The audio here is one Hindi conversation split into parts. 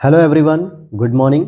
Hello everyone, good morning.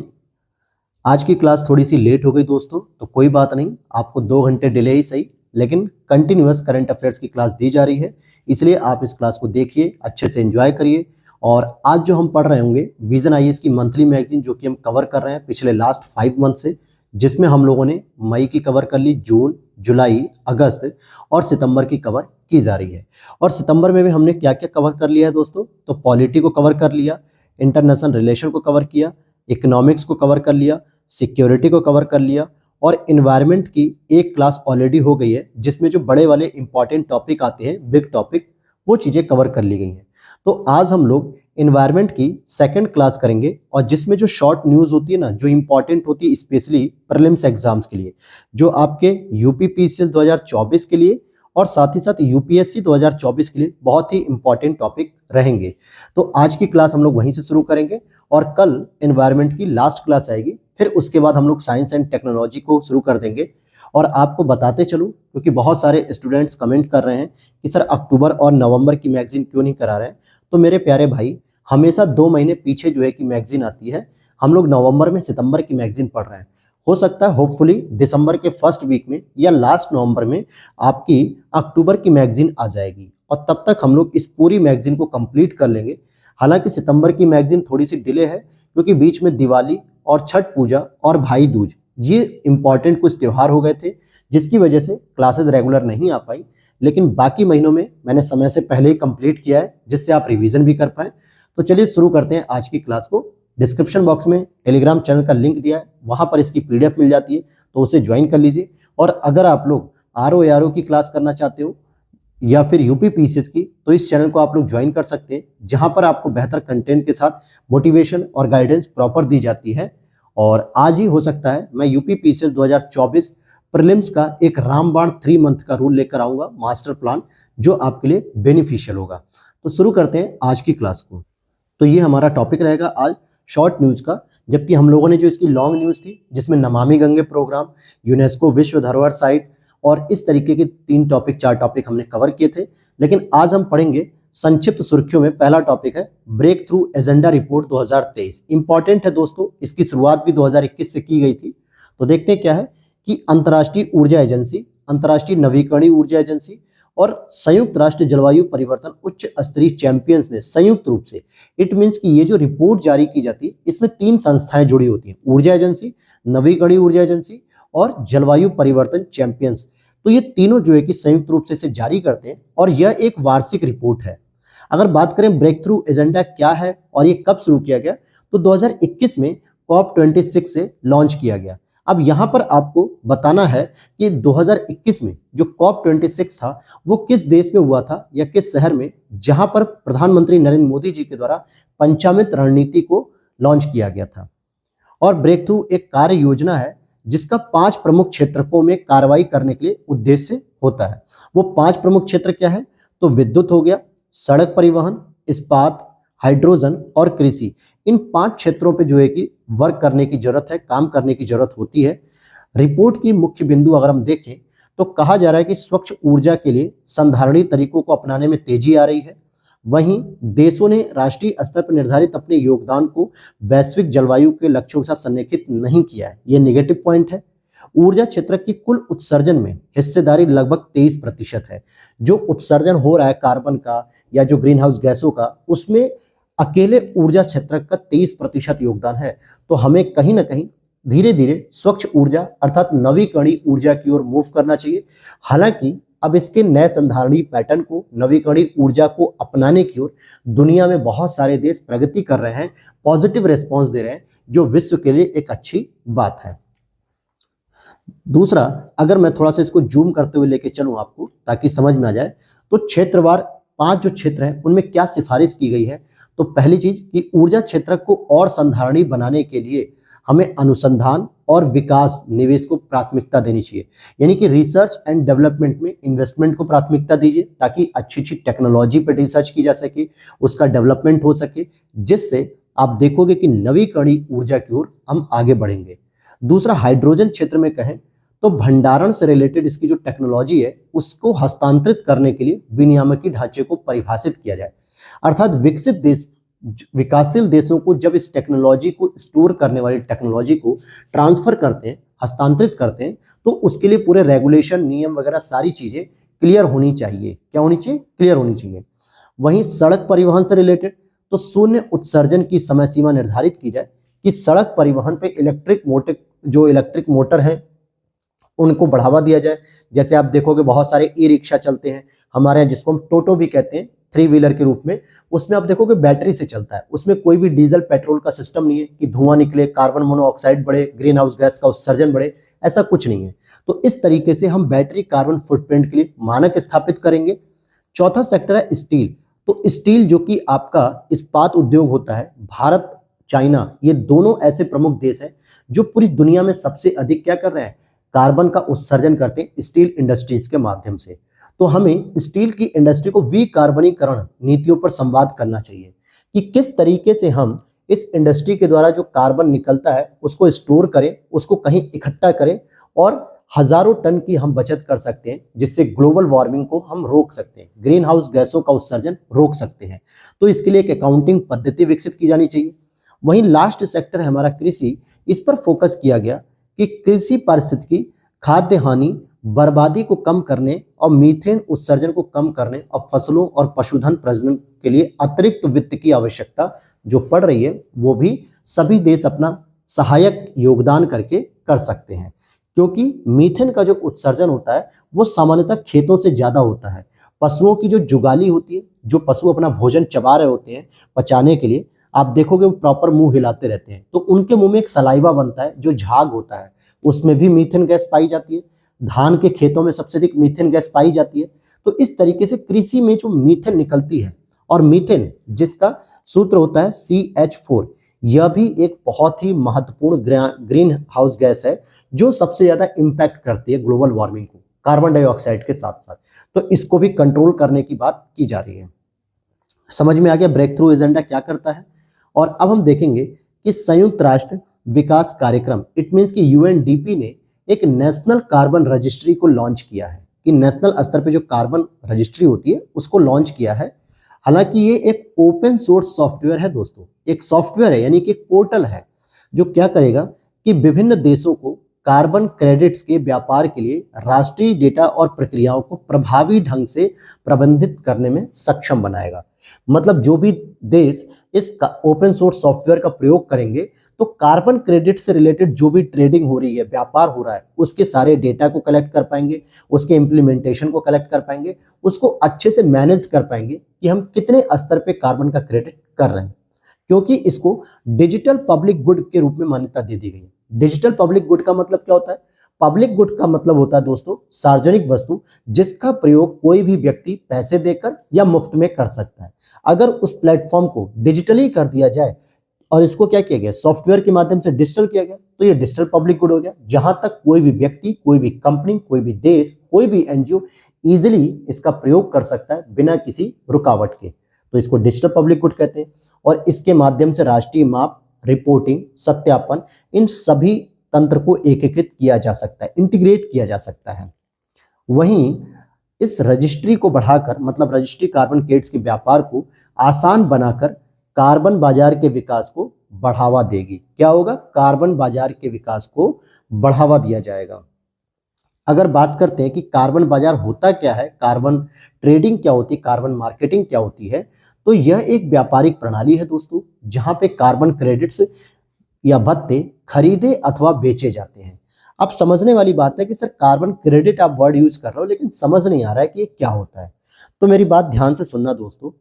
आज की क्लास थोड़ी सी लेट हो गई दोस्तों, तो कोई बात नहीं, आपको 2 घंटे डिले ही सही, लेकिन कंटिन्यूअस करंट अफेयर्स की क्लास दी जा रही है, इसलिए आप इस क्लास को देखिए, अच्छे से एंजॉय करिए। और आज जो हम पढ़ रहे होंगे विजन आईएएस की मंथली मैगजीन, जो कि हम कवर कर रहे हैं पिछले लास्ट 5 मंथ से, जिसमें हम लोगों ने मई की कवर कर ली, जून, जुलाई, अगस्त और सितंबर की कवर की जा रही है। और सितंबर में भी हमने क्या क्या कवर कर लिया है दोस्तों, तो पॉलिटी को कवर कर लिया, इंटरनेशनल रिलेशन को कवर किया, इकोनॉमिक्स को कवर कर लिया, सिक्योरिटी को कवर कर लिया, और इन्वायरमेंट की एक क्लास ऑलरेडी हो गई है, जिसमें जो बड़े वाले इंपॉर्टेंट टॉपिक आते हैं, बिग टॉपिक, वो चीज़ें कवर कर ली गई हैं। तो आज हम लोग इन्वायरमेंट की सेकंड क्लास करेंगे, और जिसमें जो शॉर्ट न्यूज़ होती है ना, जो इंपॉर्टेंट होती है स्पेशली प्रीलिम्स एग्जाम्स के लिए, जो आपके यूपी पीसीएस 2024 के लिए और साथ ही साथ यूपीएससी 2024 के लिए बहुत ही इंपॉर्टेंट टॉपिक रहेंगे। तो आज की क्लास हम लोग वहीं से शुरू करेंगे, और कल एनवायरनमेंट की लास्ट क्लास आएगी, फिर उसके बाद हम लोग साइंस एंड टेक्नोलॉजी को शुरू कर देंगे। और आपको बताते चलूं, क्योंकि बहुत सारे स्टूडेंट्स कमेंट कर रहे हैं कि सर अक्टूबर और नवंबर की मैगजीन क्यों नहीं करा रहे हैं। तो मेरे प्यारे भाई, हमेशा 2 महीने पीछे जो है कि मैगजीन आती है, हम लोग नवंबर में सितंबर की मैगजीन पढ़ रहे हैं। हो सकता है होपफुली दिसंबर के फर्स्ट वीक में या लास्ट नवंबर में आपकी अक्टूबर की मैगजीन आ जाएगी, और तब तक हम लोग इस पूरी मैगजीन को कंप्लीट कर लेंगे। हालांकि सितंबर की मैगजीन थोड़ी सी डिले है, क्योंकि बीच में दिवाली और छठ पूजा और भाई दूज, ये इंपॉर्टेंट कुछ त्यौहार हो गए थे, जिसकी वजह से क्लासेस रेगुलर नहीं आ पाई। लेकिन बाकी महीनों में मैंने समय से पहले ही कंप्लीट किया है, जिससे आप रिवीजन भी कर पाए। तो चलिए शुरू करते हैं आज की क्लास को। डिस्क्रिप्शन बॉक्स में टेलीग्राम चैनल का लिंक दिया है, वहां पर इसकी पीडीएफ मिल जाती है, तो उसे ज्वाइन कर लीजिए। और अगर आप लोग आरओ की क्लास करना चाहते हो या फिर यूपी पीसीएस की, तो इस चैनल को आप लोग ज्वाइन कर सकते हैं, जहां पर आपको बेहतर कंटेंट के साथ मोटिवेशन और गाइडेंस प्रॉपर दी जाती है। और आज ही हो सकता है मैं यूपी पीसीएस 2024 प्रीलिम्स का एक रामबाण 3 मंथ का रूल लेकर आऊंगा, मास्टर प्लान, जो आपके लिए बेनिफिशियल होगा। तो शुरू करते हैं आज की क्लास को। तो ये हमारा टॉपिक रहेगा आज शॉर्ट न्यूज़ का, जबकि हम लोगों ने जो इसकी लॉन्ग न्यूज़ थी, जिसमें नमामि गंगे प्रोग्राम, यूनेस्को विश्व धरोहर साइट और इस तरीके के 4 टॉपिक हमने कवर किए थे। लेकिन आज हम पढ़ेंगे संक्षिप्त सुर्खियों में। पहला टॉपिक है breakthrough agenda report 2023। Important है दोस्तों, इसकी शुरुआत भी 2021 से की गई थी। तो देखते हैं क्या है कि अंतर्राष्ट्रीय ऊर्जा एजेंसी, अंतर्राष्ट्रीय नवीकरणीय ऊर्जा एजेंसी और संयुक्त राष्ट्र जलवायु परिवर्तन उच्च स्तरीय चैंपियंस ने संयुक्त रूप से, इट मीन्स कि ये जो रिपोर्ट जारी की जाती है, इसमें 3 संस्थाएं जुड़ी होती हैं, ऊर्जा एजेंसी, नवीकरणीय ऊर्जा एजेंसी और जलवायु परिवर्तन चैंपियंस। तो ये तीनों जो है कि संयुक्त रूप से इसे जारी करते हैं, और यह एक वार्षिक रिपोर्ट है। अगर बात करें ब्रेक थ्रू एजेंडा क्या है और ये कब शुरू किया गया, तो 2021 में COP26 से लॉन्च किया गया। अब यहां पर आपको बताना है कि 2021 में जो COP26 था, वो किस देश में हुआ था या किस शहर में, जहां पर प्रधानमंत्री नरेंद्र मोदी जी के द्वारा पंचामृत रणनीति को लॉन्च किया गया था। और ब्रेक थ्रू एक कार्य योजना है, जिसका 5 प्रमुख क्षेत्रों में कार्रवाई करने के लिए उद्देश्य होता है। वो 5 प्रमुख क्षेत्र क्या है, तो विद्युत हो गया, सड़क परिवहन, इस्पात, हाइड्रोजन और कृषि। इन 5 क्षेत्रों पे जो है कि वर्क करने की जरूरत है, काम करने की जरूरत होती है। रिपोर्ट की मुख्य बिंदु अगर हम देखें, तो कहा जा रहा है कि स्वच्छ ऊर्जा के लिए संधारणीय तरीकों को अपनाने में तेजी आ रही है। वहीं देशों ने राष्ट्रीय स्तर पर निर्धारित अपने योगदान को वैश्विक जलवायु के लक्ष्यों के साथ संरेखित नहीं किया है, ये नेगेटिव पॉइंट है। ऊर्जा क्षेत्र की कुल उत्सर्जन में हिस्सेदारी लगभग 23% है। जो उत्सर्जन हो रहा है कार्बन का या जो ग्रीन हाउस गैसों का, उसमें अकेले ऊर्जा क्षेत्र का 23% योगदान है। तो हमें कहीं ना कहीं धीरे धीरे स्वच्छ ऊर्जा अर्थात नवीकरणीय ऊर्जा की ओर मूव करना चाहिए। हालांकि अब इसके नए संधारणीय पैटर्न को, नवीकरणीय ऊर्जा को अपनाने की ओर दुनिया में बहुत सारे देश प्रगति कर रहे हैं, पॉजिटिव रेस्पॉन्स दे रहे हैं, जो विश्व के लिए एक अच्छी बात है। दूसरा, अगर मैं थोड़ा सा इसको जूम करते हुए लेके चलूं आपको, ताकि समझ में आ जाए, तो क्षेत्रवार 5 जो क्षेत्र हैं, उनमें क्या सिफारिश की गई है। तो पहली चीज कि ऊर्जा क्षेत्र को और संधारणीय बनाने के लिए हमें अनुसंधान और विकास निवेश को प्राथमिकता देनी चाहिए। यानी कि रिसर्च एंड डेवलपमेंट में इन्वेस्टमेंट को प्राथमिकता दीजिए, ताकि अच्छी अच्छी टेक्नोलॉजी पर रिसर्च की जा सके, उसका डेवलपमेंट हो सके, जिससे आप देखोगे कि नवीकरणीय ऊर्जा की ओर हम आगे बढ़ेंगे। दूसरा, हाइड्रोजन क्षेत्र में कहें तो भंडारण से रिलेटेड इसकी जो टेक्नोलॉजी है, उसको हस्तांतरित करने के लिए विनियामकी ढांचे को परिभाषित किया जाए। अर्थात विकसित देश विकासशील देशों को जब इस टेक्नोलॉजी को स्टोर करने वाली टेक्नोलॉजी को ट्रांसफर करते हैं, हस्तांतरित करते हैं, तो उसके लिए पूरे रेगुलेशन, नियम वगैरह सारी चीजें क्लियर होनी चाहिए। क्या होनी चाहिए? क्लियर होनी चाहिए। वहीं सड़क परिवहन से रिलेटेड तो शून्य उत्सर्जन की समय सीमा निर्धारित की जाए कि सड़क परिवहन पे इलेक्ट्रिक मोटर हैं उनको बढ़ावा दिया जाए। जैसे आप देखोगे बहुत सारे ई रिक्शा चलते हैं हमारे यहाँ, जिसको हम टोटो भी कहते हैं, 3 व्हीलर के रूप में। उसमें आप देखोगे बैटरी से चलता है, उसमें कोई भी डीजल पेट्रोल का सिस्टम नहीं है कि धुआं निकले, कार्बन मोनोऑक्साइड बढ़े, ग्रीन हाउस गैस का उत्सर्जन बढ़े, ऐसा कुछ नहीं है। तो इस तरीके से हम बैटरी कार्बन फुटप्रिंट के लिए मानक स्थापित करेंगे। चौथा सेक्टर है स्टील। तो स्टील जो कि आपका इस्पात उद्योग होता है, भारत, चाइना, ये दोनों ऐसे प्रमुख देश हैं जो पूरी दुनिया में सबसे अधिक क्या कर रहे हैं? कार्बन का उत्सर्जन करते हैं स्टील इंडस्ट्रीज के माध्यम से। तो हमें स्टील की इंडस्ट्री को विकार्बनीकरण नीतियों पर संवाद करना चाहिए कि किस तरीके से हम इस इंडस्ट्री के द्वारा जो कार्बन निकलता है उसको स्टोर करें, उसको कहीं इकट्ठा करें और हजारों टन की हम बचत कर सकते हैं, जिससे ग्लोबल वार्मिंग को हम रोक सकते हैं, ग्रीन हाउस गैसों का उत्सर्जन रोक सकते हैं। तो इसके लिए एक अकाउंटिंग पद्धति विकसित की जानी चाहिए। वहीं लास्ट सेक्टर है हमारा कृषि। इस पर फोकस किया गया कि कृषि पारिस्थितिकी, खाद्य हानि, बर्बादी को कम करने और मीथेन उत्सर्जन को कम करने और फसलों और पशुधन प्रजनन के लिए अतिरिक्त वित्त की आवश्यकता जो पड़ रही है वो भी सभी देश अपना सहायक योगदान करके कर सकते हैं। क्योंकि मीथेन का जो उत्सर्जन होता है वो सामान्यतः खेतों से ज्यादा होता है। पशुओं की जो जुगाली होती है, जो पशु अपना भोजन चबा रहे होते हैं पचाने के लिए, आप देखोगे वो प्रॉपर मुंह हिलाते रहते हैं, तो उनके मुंह में एक सलाइवा बनता है जो झाग होता है, उसमें भी मीथेन गैस पाई जाती है। धान के खेतों में सबसे अधिक मीथेन गैस पाई जाती है। तो इस तरीके से कृषि में जो मीथेन निकलती है, और मीथेन जिसका सूत्र होता है CH4, यह भी एक बहुत ही महत्वपूर्ण ग्रीन हाउस गैस है जो सबसे ज्यादा इंपैक्ट करती है ग्लोबल वार्मिंग को, कार्बन डाइऑक्साइड के साथ साथ। तो इसको भी कंट्रोल करने की बात की जा रही है। समझ में आ गया ब्रेक थ्रू एजेंडा क्या करता है। और अब हम देखेंगे कि संयुक्त राष्ट्र विकास कार्यक्रम, इट मीन्स कि UNDP ने एक नेशनल कार्बन रजिस्ट्री को लॉन्च किया है, कि नेशनल स्तर पे जो कार्बन रजिस्ट्री होती है उसको लॉन्च किया है। हालांकि ये एक ओपन सोर्स सॉफ्टवेयर है दोस्तों, एक सॉफ्टवेयर है, यानी कि एक पोर्टल है जो क्या करेगा कि विभिन्न देशों को कार्बन क्रेडिट्स के व्यापार के लिए राष्ट्रीय डेटा और प्रक्रियाओं को प्रभावी ढंग से प्रबंधित करने में सक्षम बनाएगा। मतलब जो भी देश इस ओपन सोर्स सॉफ्टवेयर का प्रयोग करेंगे तो कार्बन क्रेडिट से रिलेटेड जो भी ट्रेडिंग हो रही है, व्यापार हो रहा है, उसके सारे डेटा को कलेक्ट कर पाएंगे, उसके इम्प्लीमेंटेशन को कलेक्ट कर पाएंगे, उसको अच्छे से मैनेज कर पाएंगे कि हम कितने स्तर पे कार्बन का क्रेडिट कर रहे हैं। क्योंकि इसको डिजिटल पब्लिक गुड के रूप में मान्यता दे दी गई है। डिजिटल पब्लिक गुड का मतलब क्या होता है? पब्लिक गुड का मतलब होता है दोस्तों सार्वजनिक वस्तु जिसका प्रयोग कोई भी व्यक्ति पैसे देकर या मुफ्त में कर सकता है। अगर उस प्लेटफॉर्म को डिजिटली कर दिया जाए और इसको क्या किया गया, सॉफ्टवेयर के माध्यम से डिजिटल किया गया, तो ये डिजिटल पब्लिक गुड हो गया, जहां तक कोई भी व्यक्ति, कोई भी कंपनी, कोई भी देश, कोई भी NGO इजिली इसका प्रयोग कर सकता है बिना किसी रुकावट के। तो इसको डिजिटल पब्लिक गुड कहते हैं। और इसके माध्यम से राष्ट्रीय माप, रिपोर्टिंग, सत्यापन, इन सभी तंत्र को एकीकृत किया जा सकता है, इंटीग्रेट किया जा सकता है। वहीं इस रजिस्ट्री को बढ़ाकर, मतलब रजिस्ट्री कार्बन क्रेडिट्स के व्यापार को आसान बनाकर कार्बन बाजार के विकास को बढ़ावा देगी। क्या होगा? कार्बन बाजार के विकास को बढ़ावा दिया जाएगा। अगर बात करते हैं कि कार्बन बाजार होता क्या है, कार्बन ट्रेडिंग क्या होती है, कार्बन मार्केटिंग क्या होती है, तो यह एक व्यापारिक प्रणाली है दोस्तों, जहां पे कार्बन क्रेडिट्स या भत्ते खरीदे अथवा बेचे जाते हैं। अब समझने वाली बात है कि सर कार्बन क्रेडिट आप वर्ड यूज कर रहे हो लेकिन समझ नहीं आ रहा है कि ये क्या होता है। तो मेरी बात ध्यान से सुनना दोस्तों।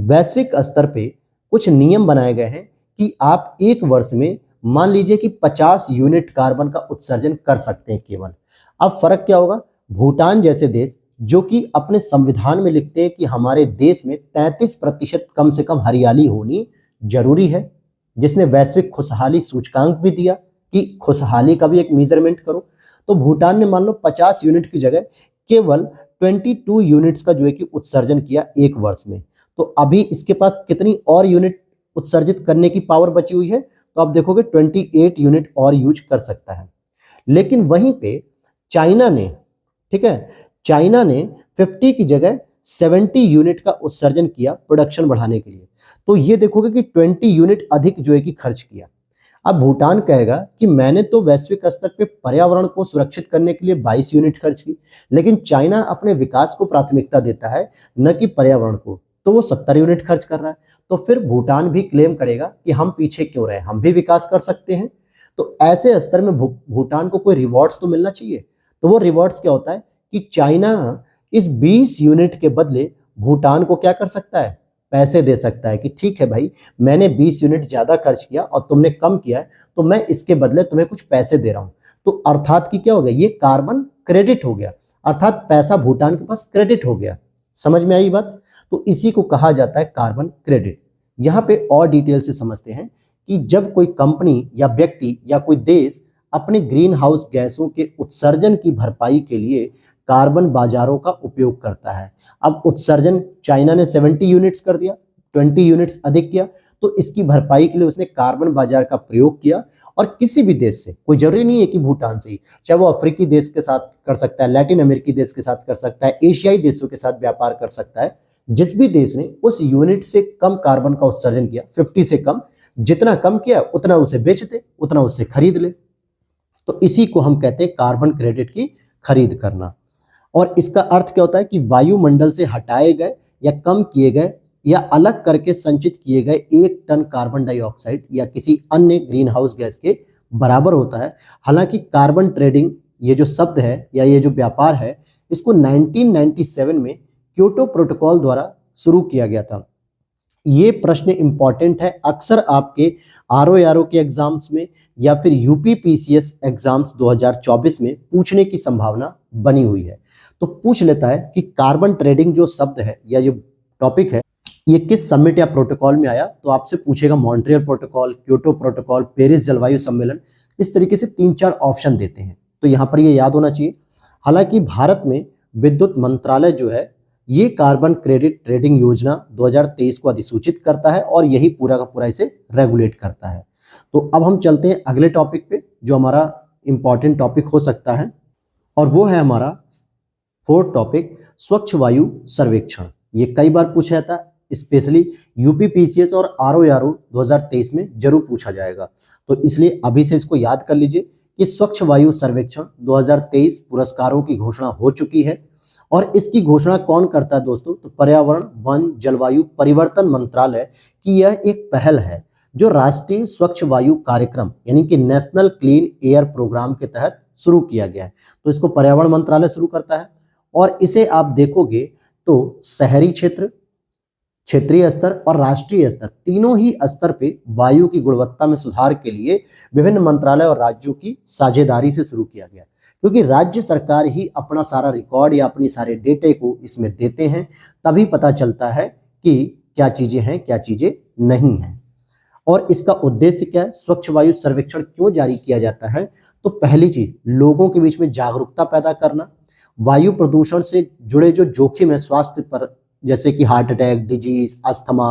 वैश्विक स्तर पे कुछ नियम बनाए गए हैं कि आप एक वर्ष में मान लीजिए कि 50 यूनिट कार्बन का उत्सर्जन कर सकते हैं केवल। अब फर्क क्या होगा? भूटान जैसे देश जो कि अपने संविधान में लिखते हैं कि हमारे देश में 33% कम से कम हरियाली होनी जरूरी है, जिसने वैश्विक खुशहाली सूचकांक भी दिया कि खुशहाली का भी एक मेजरमेंट करो। तो भूटान ने मान लो 50 यूनिट की जगह केवल 22 यूनिट्स का जो है कि उत्सर्जन किया एक वर्ष में। तो अभी इसके पास कितनी और यूनिट उत्सर्जित करने की पावर बची हुई है? तो आप देखोगे 28 यूनिट और यूज कर सकता है। लेकिन वहीं पे चाइना ने, ठीक है, चाइना ने 50 की जगह 70 यूनिट का उत्सर्जन किया प्रोडक्शन बढ़ाने के लिए। तो ये देखोगे कि 20 यूनिट अधिक जो है कि खर्च किया। अब भूटान कहेगा कि मैंने तो वैश्विक स्तर पे पर्यावरण को सुरक्षित करने के लिए 22 यूनिट खर्च की, लेकिन चाइना अपने विकास को प्राथमिकता देता है न कि पर्यावरण को, तो वो 70 यूनिट खर्च कर रहा है। तो फिर भूटान भी क्लेम करेगा कि हम पीछे क्यों रहे, हम भी विकास कर सकते हैं। तो ऐसे स्तर में भूटान को कोई रिवॉर्ड्स तो मिलना चाहिए। तो वो रिवॉर्ड्स क्या होता है कि चाइना इस 20 यूनिट के बदले भूटान को क्या कर सकता है, पैसे दे सकता है कि ठीक है भाई, मैंने 20 यूनिट ज्यादा खर्च किया और तुमने कम किया है, तो मैं इसके बदले तुम्हें कुछ पैसे दे रहा हूं। तो अर्थात कि क्या हो गया, ये कार्बन क्रेडिट हो गया, अर्थात पैसा भूटान के पास क्रेडिट हो गया। समझ में आई बात? तो इसी को कहा जाता है कार्बन क्रेडिट। यहां पे और डिटेल से समझते हैं कि जब कोई कंपनी या व्यक्ति या कोई देश अपने ग्रीन हाउस गैसों के उत्सर्जन की भरपाई के लिए कार्बन बाजारों का उपयोग करता है। अब उत्सर्जन चाइना ने 70 यूनिट्स कर दिया, 20 यूनिट्स अधिक किया, तो इसकी भरपाई के लिए उसने कार्बन बाजार का प्रयोग किया। और किसी भी देश से, कोई जरूरी नहीं है कि भूटान से ही, चाहे वो अफ्रीकी देश के साथ कर सकता है, लैटिन अमेरिकी देश के साथ कर सकता है, एशियाई देशों के साथ व्यापार कर सकता है। जिस भी देश ने उस यूनिट से कम कार्बन का उत्सर्जन किया, 50 से कम, जितना कम किया उतना उसे बेच दे, उतना उससे खरीद ले। तो इसी को हम कहते हैं कार्बन क्रेडिट की खरीद करना। और इसका अर्थ क्या होता है कि वायुमंडल से हटाए गए या कम किए गए या अलग करके संचित किए गए 1 टन कार्बन डाइऑक्साइड या किसी अन्य ग्रीन हाउस गैस के बराबर होता है। हालांकि कार्बन ट्रेडिंग, ये जो शब्द है या ये जो व्यापार है, इसको 1997 में क्योटो प्रोटोकॉल द्वारा शुरू किया गया था। ये प्रश्न इंपॉर्टेंट है, अक्सर आपके आरओ के एग्जाम्स में या फिर यूपीपीसीएस एग्जाम्स 2024 में पूछने की संभावना बनी हुई है। तो पूछ लेता है कि कार्बन ट्रेडिंग जो शब्द है या जो टॉपिक है, ये किस समिट या प्रोटोकॉल में आया। तो आपसे पूछेगा Montreal protocol, Kyoto protocol, Paris जलवायु सम्मेलन, इस तरीके से 3-4 ऑप्शन देते हैं। तो यहाँ पर ये याद होना चाहिए। हालांकि भारत में विद्युत मंत्रालय जो है, ये कार्बन क्रेडिट ट्रेडिंग योजना 2023 को अधिसूचित करता है और यही पूरा का पूरा इसे रेगुलेट करता है। तो अब हम चलते हैं अगले टॉपिक पे, जो हमारा इंपॉर्टेंट टॉपिक हो सकता है, और वो है हमारा 4th टॉपिक, स्वच्छ वायु सर्वेक्षण। ये कई बार पूछा जाता है, स्पेशली यूपीपीसीएस और आरओ 2023 में जरूर पूछा जाएगा। तो इसलिए अभी से इसको याद कर लीजिए कि स्वच्छ वायु सर्वेक्षण 2023 पुरस्कारों की घोषणा हो चुकी है। और इसकी घोषणा कौन करता है दोस्तों? तो पर्यावरण, वन, जलवायु परिवर्तन मंत्रालय की यह एक पहल है जो राष्ट्रीय स्वच्छ वायु कार्यक्रम यानी कि नेशनल क्लीन एयर प्रोग्राम के तहत शुरू किया गया है। तो इसको पर्यावरण मंत्रालय शुरू करता है। और इसे आप देखोगे तो शहरी क्षेत्र, क्षेत्रीय स्तर और राष्ट्रीय स्तर, तीनों ही स्तर पे वायु की गुणवत्ता में सुधार के लिए विभिन्न मंत्रालय और राज्यों की साझेदारी से शुरू किया गया, क्योंकि राज्य सरकार ही अपना सारा रिकॉर्ड या अपनी सारे डेटे को इसमें देते हैं, तभी पता चलता है कि क्या चीजें हैं, क्या चीजें नहीं हैं। और इसका उद्देश्य क्या है? स्वच्छ वायु सर्वेक्षण क्यों जारी किया जाता है? तो पहली चीज, लोगों के बीच में जागरूकता पैदा करना। वायु प्रदूषण से जुड़े जो जोखिम है स्वास्थ्य पर, जैसे कि हार्ट अटैक, डिजीज, अस्थमा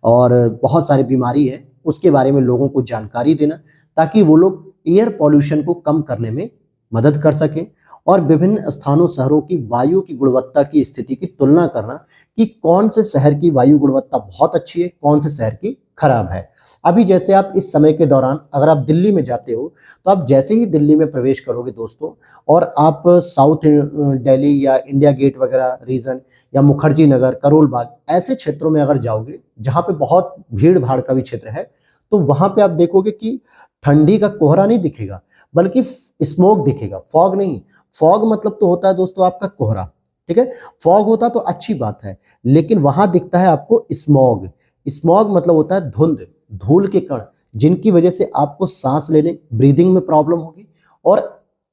और बहुत सारी बीमारी है, उसके बारे में लोगों को जानकारी देना, ताकि वो लोग एयर पॉल्यूशन को कम करने में मदद कर सकें। और विभिन्न स्थानों, शहरों की वायु की गुणवत्ता की स्थिति की तुलना करना कि कौन से शहर की वायु गुणवत्ता बहुत अच्छी है, कौन से शहर की खराब है। अभी जैसे आप इस समय के दौरान अगर आप दिल्ली में जाते हो, तो आप जैसे ही दिल्ली में प्रवेश करोगे दोस्तों, और आप साउथ दिल्ली या इंडिया गेट वगैरह रीजन या मुखर्जी नगर, करोल बाग, ऐसे क्षेत्रों में अगर जाओगे जहाँ पे बहुत भीड़ भाड़ का भी क्षेत्र है, तो वहां पे आप देखोगे कि ठंडी का कोहरा नहीं दिखेगा, बल्कि स्मोक दिखेगा, फॉग नहीं। फॉग मतलब तो होता है दोस्तों आपका कोहरा, ठीक है, फॉग होता तो अच्छी बात है, लेकिन वहां दिखता है आपको स्मॉग। स्मॉग मतलब होता है धुंध, धूल के कण, जिनकी वजह से आपको सांस लेने, ब्रीदिंग में प्रॉब्लम होगी और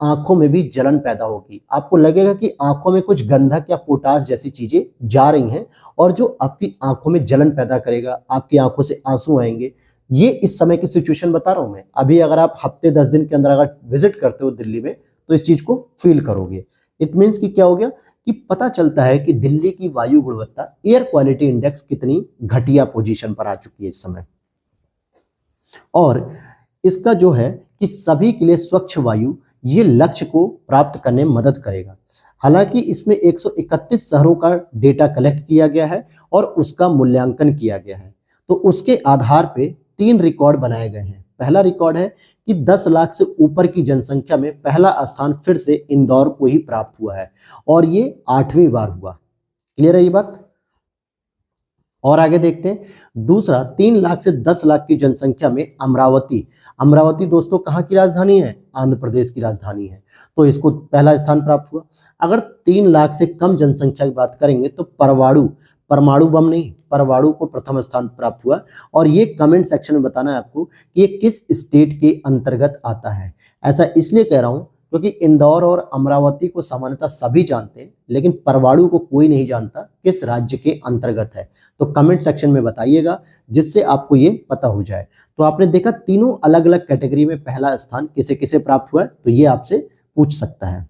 आंखों में भी जलन पैदा होगी। आपको लगेगा कि आंखों में कुछ गंधक या पोटास जैसी चीजें जा रही हैं, और जो आपकी आंखों में जलन पैदा करेगा, आपकी आंखों से आंसू आएंगे। ये इस समय की सिचुएशन बता रहा हूं मैं। अभी अगर आप हफ्ते 10 दिन के अंदर अगर विजिट करते हो दिल्ली में, तो इस चीज को फील करोगे। इट मीन्स कि क्या हो गया कि पता चलता है कि दिल्ली की वायु गुणवत्ता, एयर क्वालिटी इंडेक्स कितनी घटिया पोजीशन पर आ चुकी है इस समय। और इसका जो है कि सभी के लिए स्वच्छ वायु, ये लक्ष्य को प्राप्त करने में मदद करेगा। हालांकि इसमें 131 शहरों का डेटा कलेक्ट किया गया है और उसका मूल्यांकन किया गया है। तो उसके आधार पे 3 रिकॉर्ड बनाए गए हैं। पहला रिकॉर्ड है कि 10 लाख से ऊपर की जनसंख्या में पहला स्थान फिर से इंदौर को ही प्राप्त हुआ है और ये 8वीं बार हुआ। क्लियर है ये बात? और आगे देखते हैं। दूसरा, 3 लाख से 10 लाख की जनसंख्या में अमरावती। अमरावती दोस्तों कहाँ की राजधानी है? आंध्र प्रदेश की राजधानी है, तो इसको पहला स्थान प्राप्त हुआ। अगर 3 लाख से कम जनसंख्या की बात करेंगे तो परवाणु, परमाणु बम नहीं, परवाणु को प्रथम स्थान प्राप्त हुआ। और ये कमेंट सेक्शन में बताना है आपको कि ये किस स्टेट के अंतर्गत आता है। ऐसा इसलिए कह रहा हूं क्योंकि इंदौर और अमरावती को सामान्यतः सभी जानते हैं, लेकिन परवाणु को कोई नहीं जानता किस राज्य के अंतर्गत है। तो कमेंट सेक्शन में बताइएगा जिससे आपको ये पता हो जाए। तो आपने देखा तीनों अलग अलग कैटेगरी में पहला स्थान किसे किसे प्राप्त हुआ है, तो ये आपसे पूछ सकता है।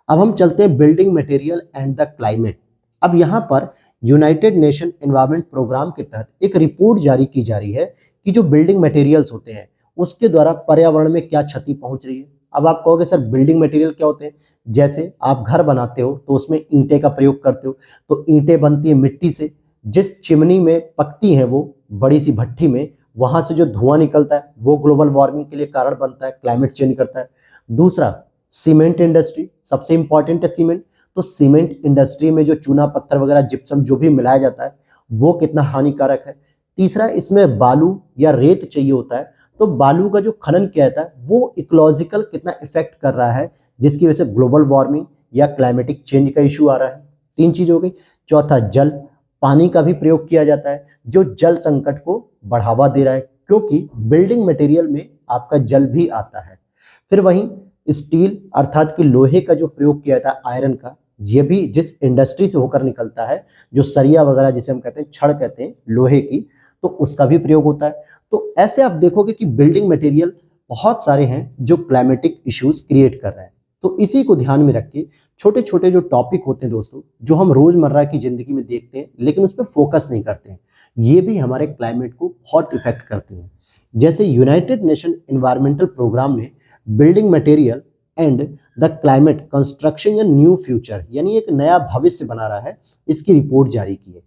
अब हम चलते हैं building material and the climate. अब यहाँ पर यूनाइटेड नेशन एनवायरनमेंट प्रोग्राम के तहत एक रिपोर्ट जारी की जा रही है कि जो बिल्डिंग मटेरियल्स होते हैं उसके द्वारा पर्यावरण में क्या क्षति पहुंच रही है। अब आप कहोगे सर बिल्डिंग मटेरियल क्या होते हैं? जैसे आप घर बनाते हो तो उसमें ईंटें का प्रयोग करते हो, तो ईंटें बनती है मिट्टी से, जिस चिमनी में पकती है वो बड़ी सी भट्टी में, वहां से जो धुआं निकलता है वो ग्लोबल वार्मिंग के लिए कारण बनता है, क्लाइमेट चेंज करता है। दूसरा, सीमेंट इंडस्ट्री, सबसे इंपॉर्टेंट है सीमेंट। तो सीमेंट इंडस्ट्री में जो चूना पत्थर वगैरह जिप्सम जो भी मिलाया जाता है वो कितना हानिकारक है। तीसरा, इसमें बालू या रेत चाहिए होता है, तो बालू का जो खनन किया जाता है वो इकोलॉजिकल कितना इफेक्ट कर रहा है, जिसकी वजह से ग्लोबल वार्मिंग या क्लाइमेटिक चेंज का इशू आ रहा है। 3 चीज हो गई। चौथा, जल, पानी का भी प्रयोग किया जाता है जो जल संकट को बढ़ावा दे रहा है, क्योंकि बिल्डिंग मटेरियल में आपका जल भी आता है। फिर वहीं स्टील अर्थात कि लोहे का जो प्रयोग किया जाता है, आयरन का, ये भी जिस इंडस्ट्री से होकर निकलता है, जो सरिया वगैरह जिसे हम कहते हैं, छड़ कहते हैं लोहे की, तो उसका भी प्रयोग होता है। तो ऐसे आप देखोगे कि बिल्डिंग मटेरियल बहुत सारे हैं जो क्लाइमेटिक इश्यूज क्रिएट कर रहे हैं। तो इसी को ध्यान में रख के छोटे छोटे जो टॉपिक होते हैं दोस्तों, जो हम रोजमर्रा की जिंदगी में देखते हैं लेकिन उस पर फोकस नहीं करते हैं, ये भी हमारे क्लाइमेट को बहुत इफेक्ट करते हैं। जैसे यूनाइटेड नेशन एनवायरमेंटल प्रोग्राम ने building material and the climate construction या न्यू फ्यूचर, यानी एक नया भविष्य बना रहा है, इसकी रिपोर्ट जारी की है।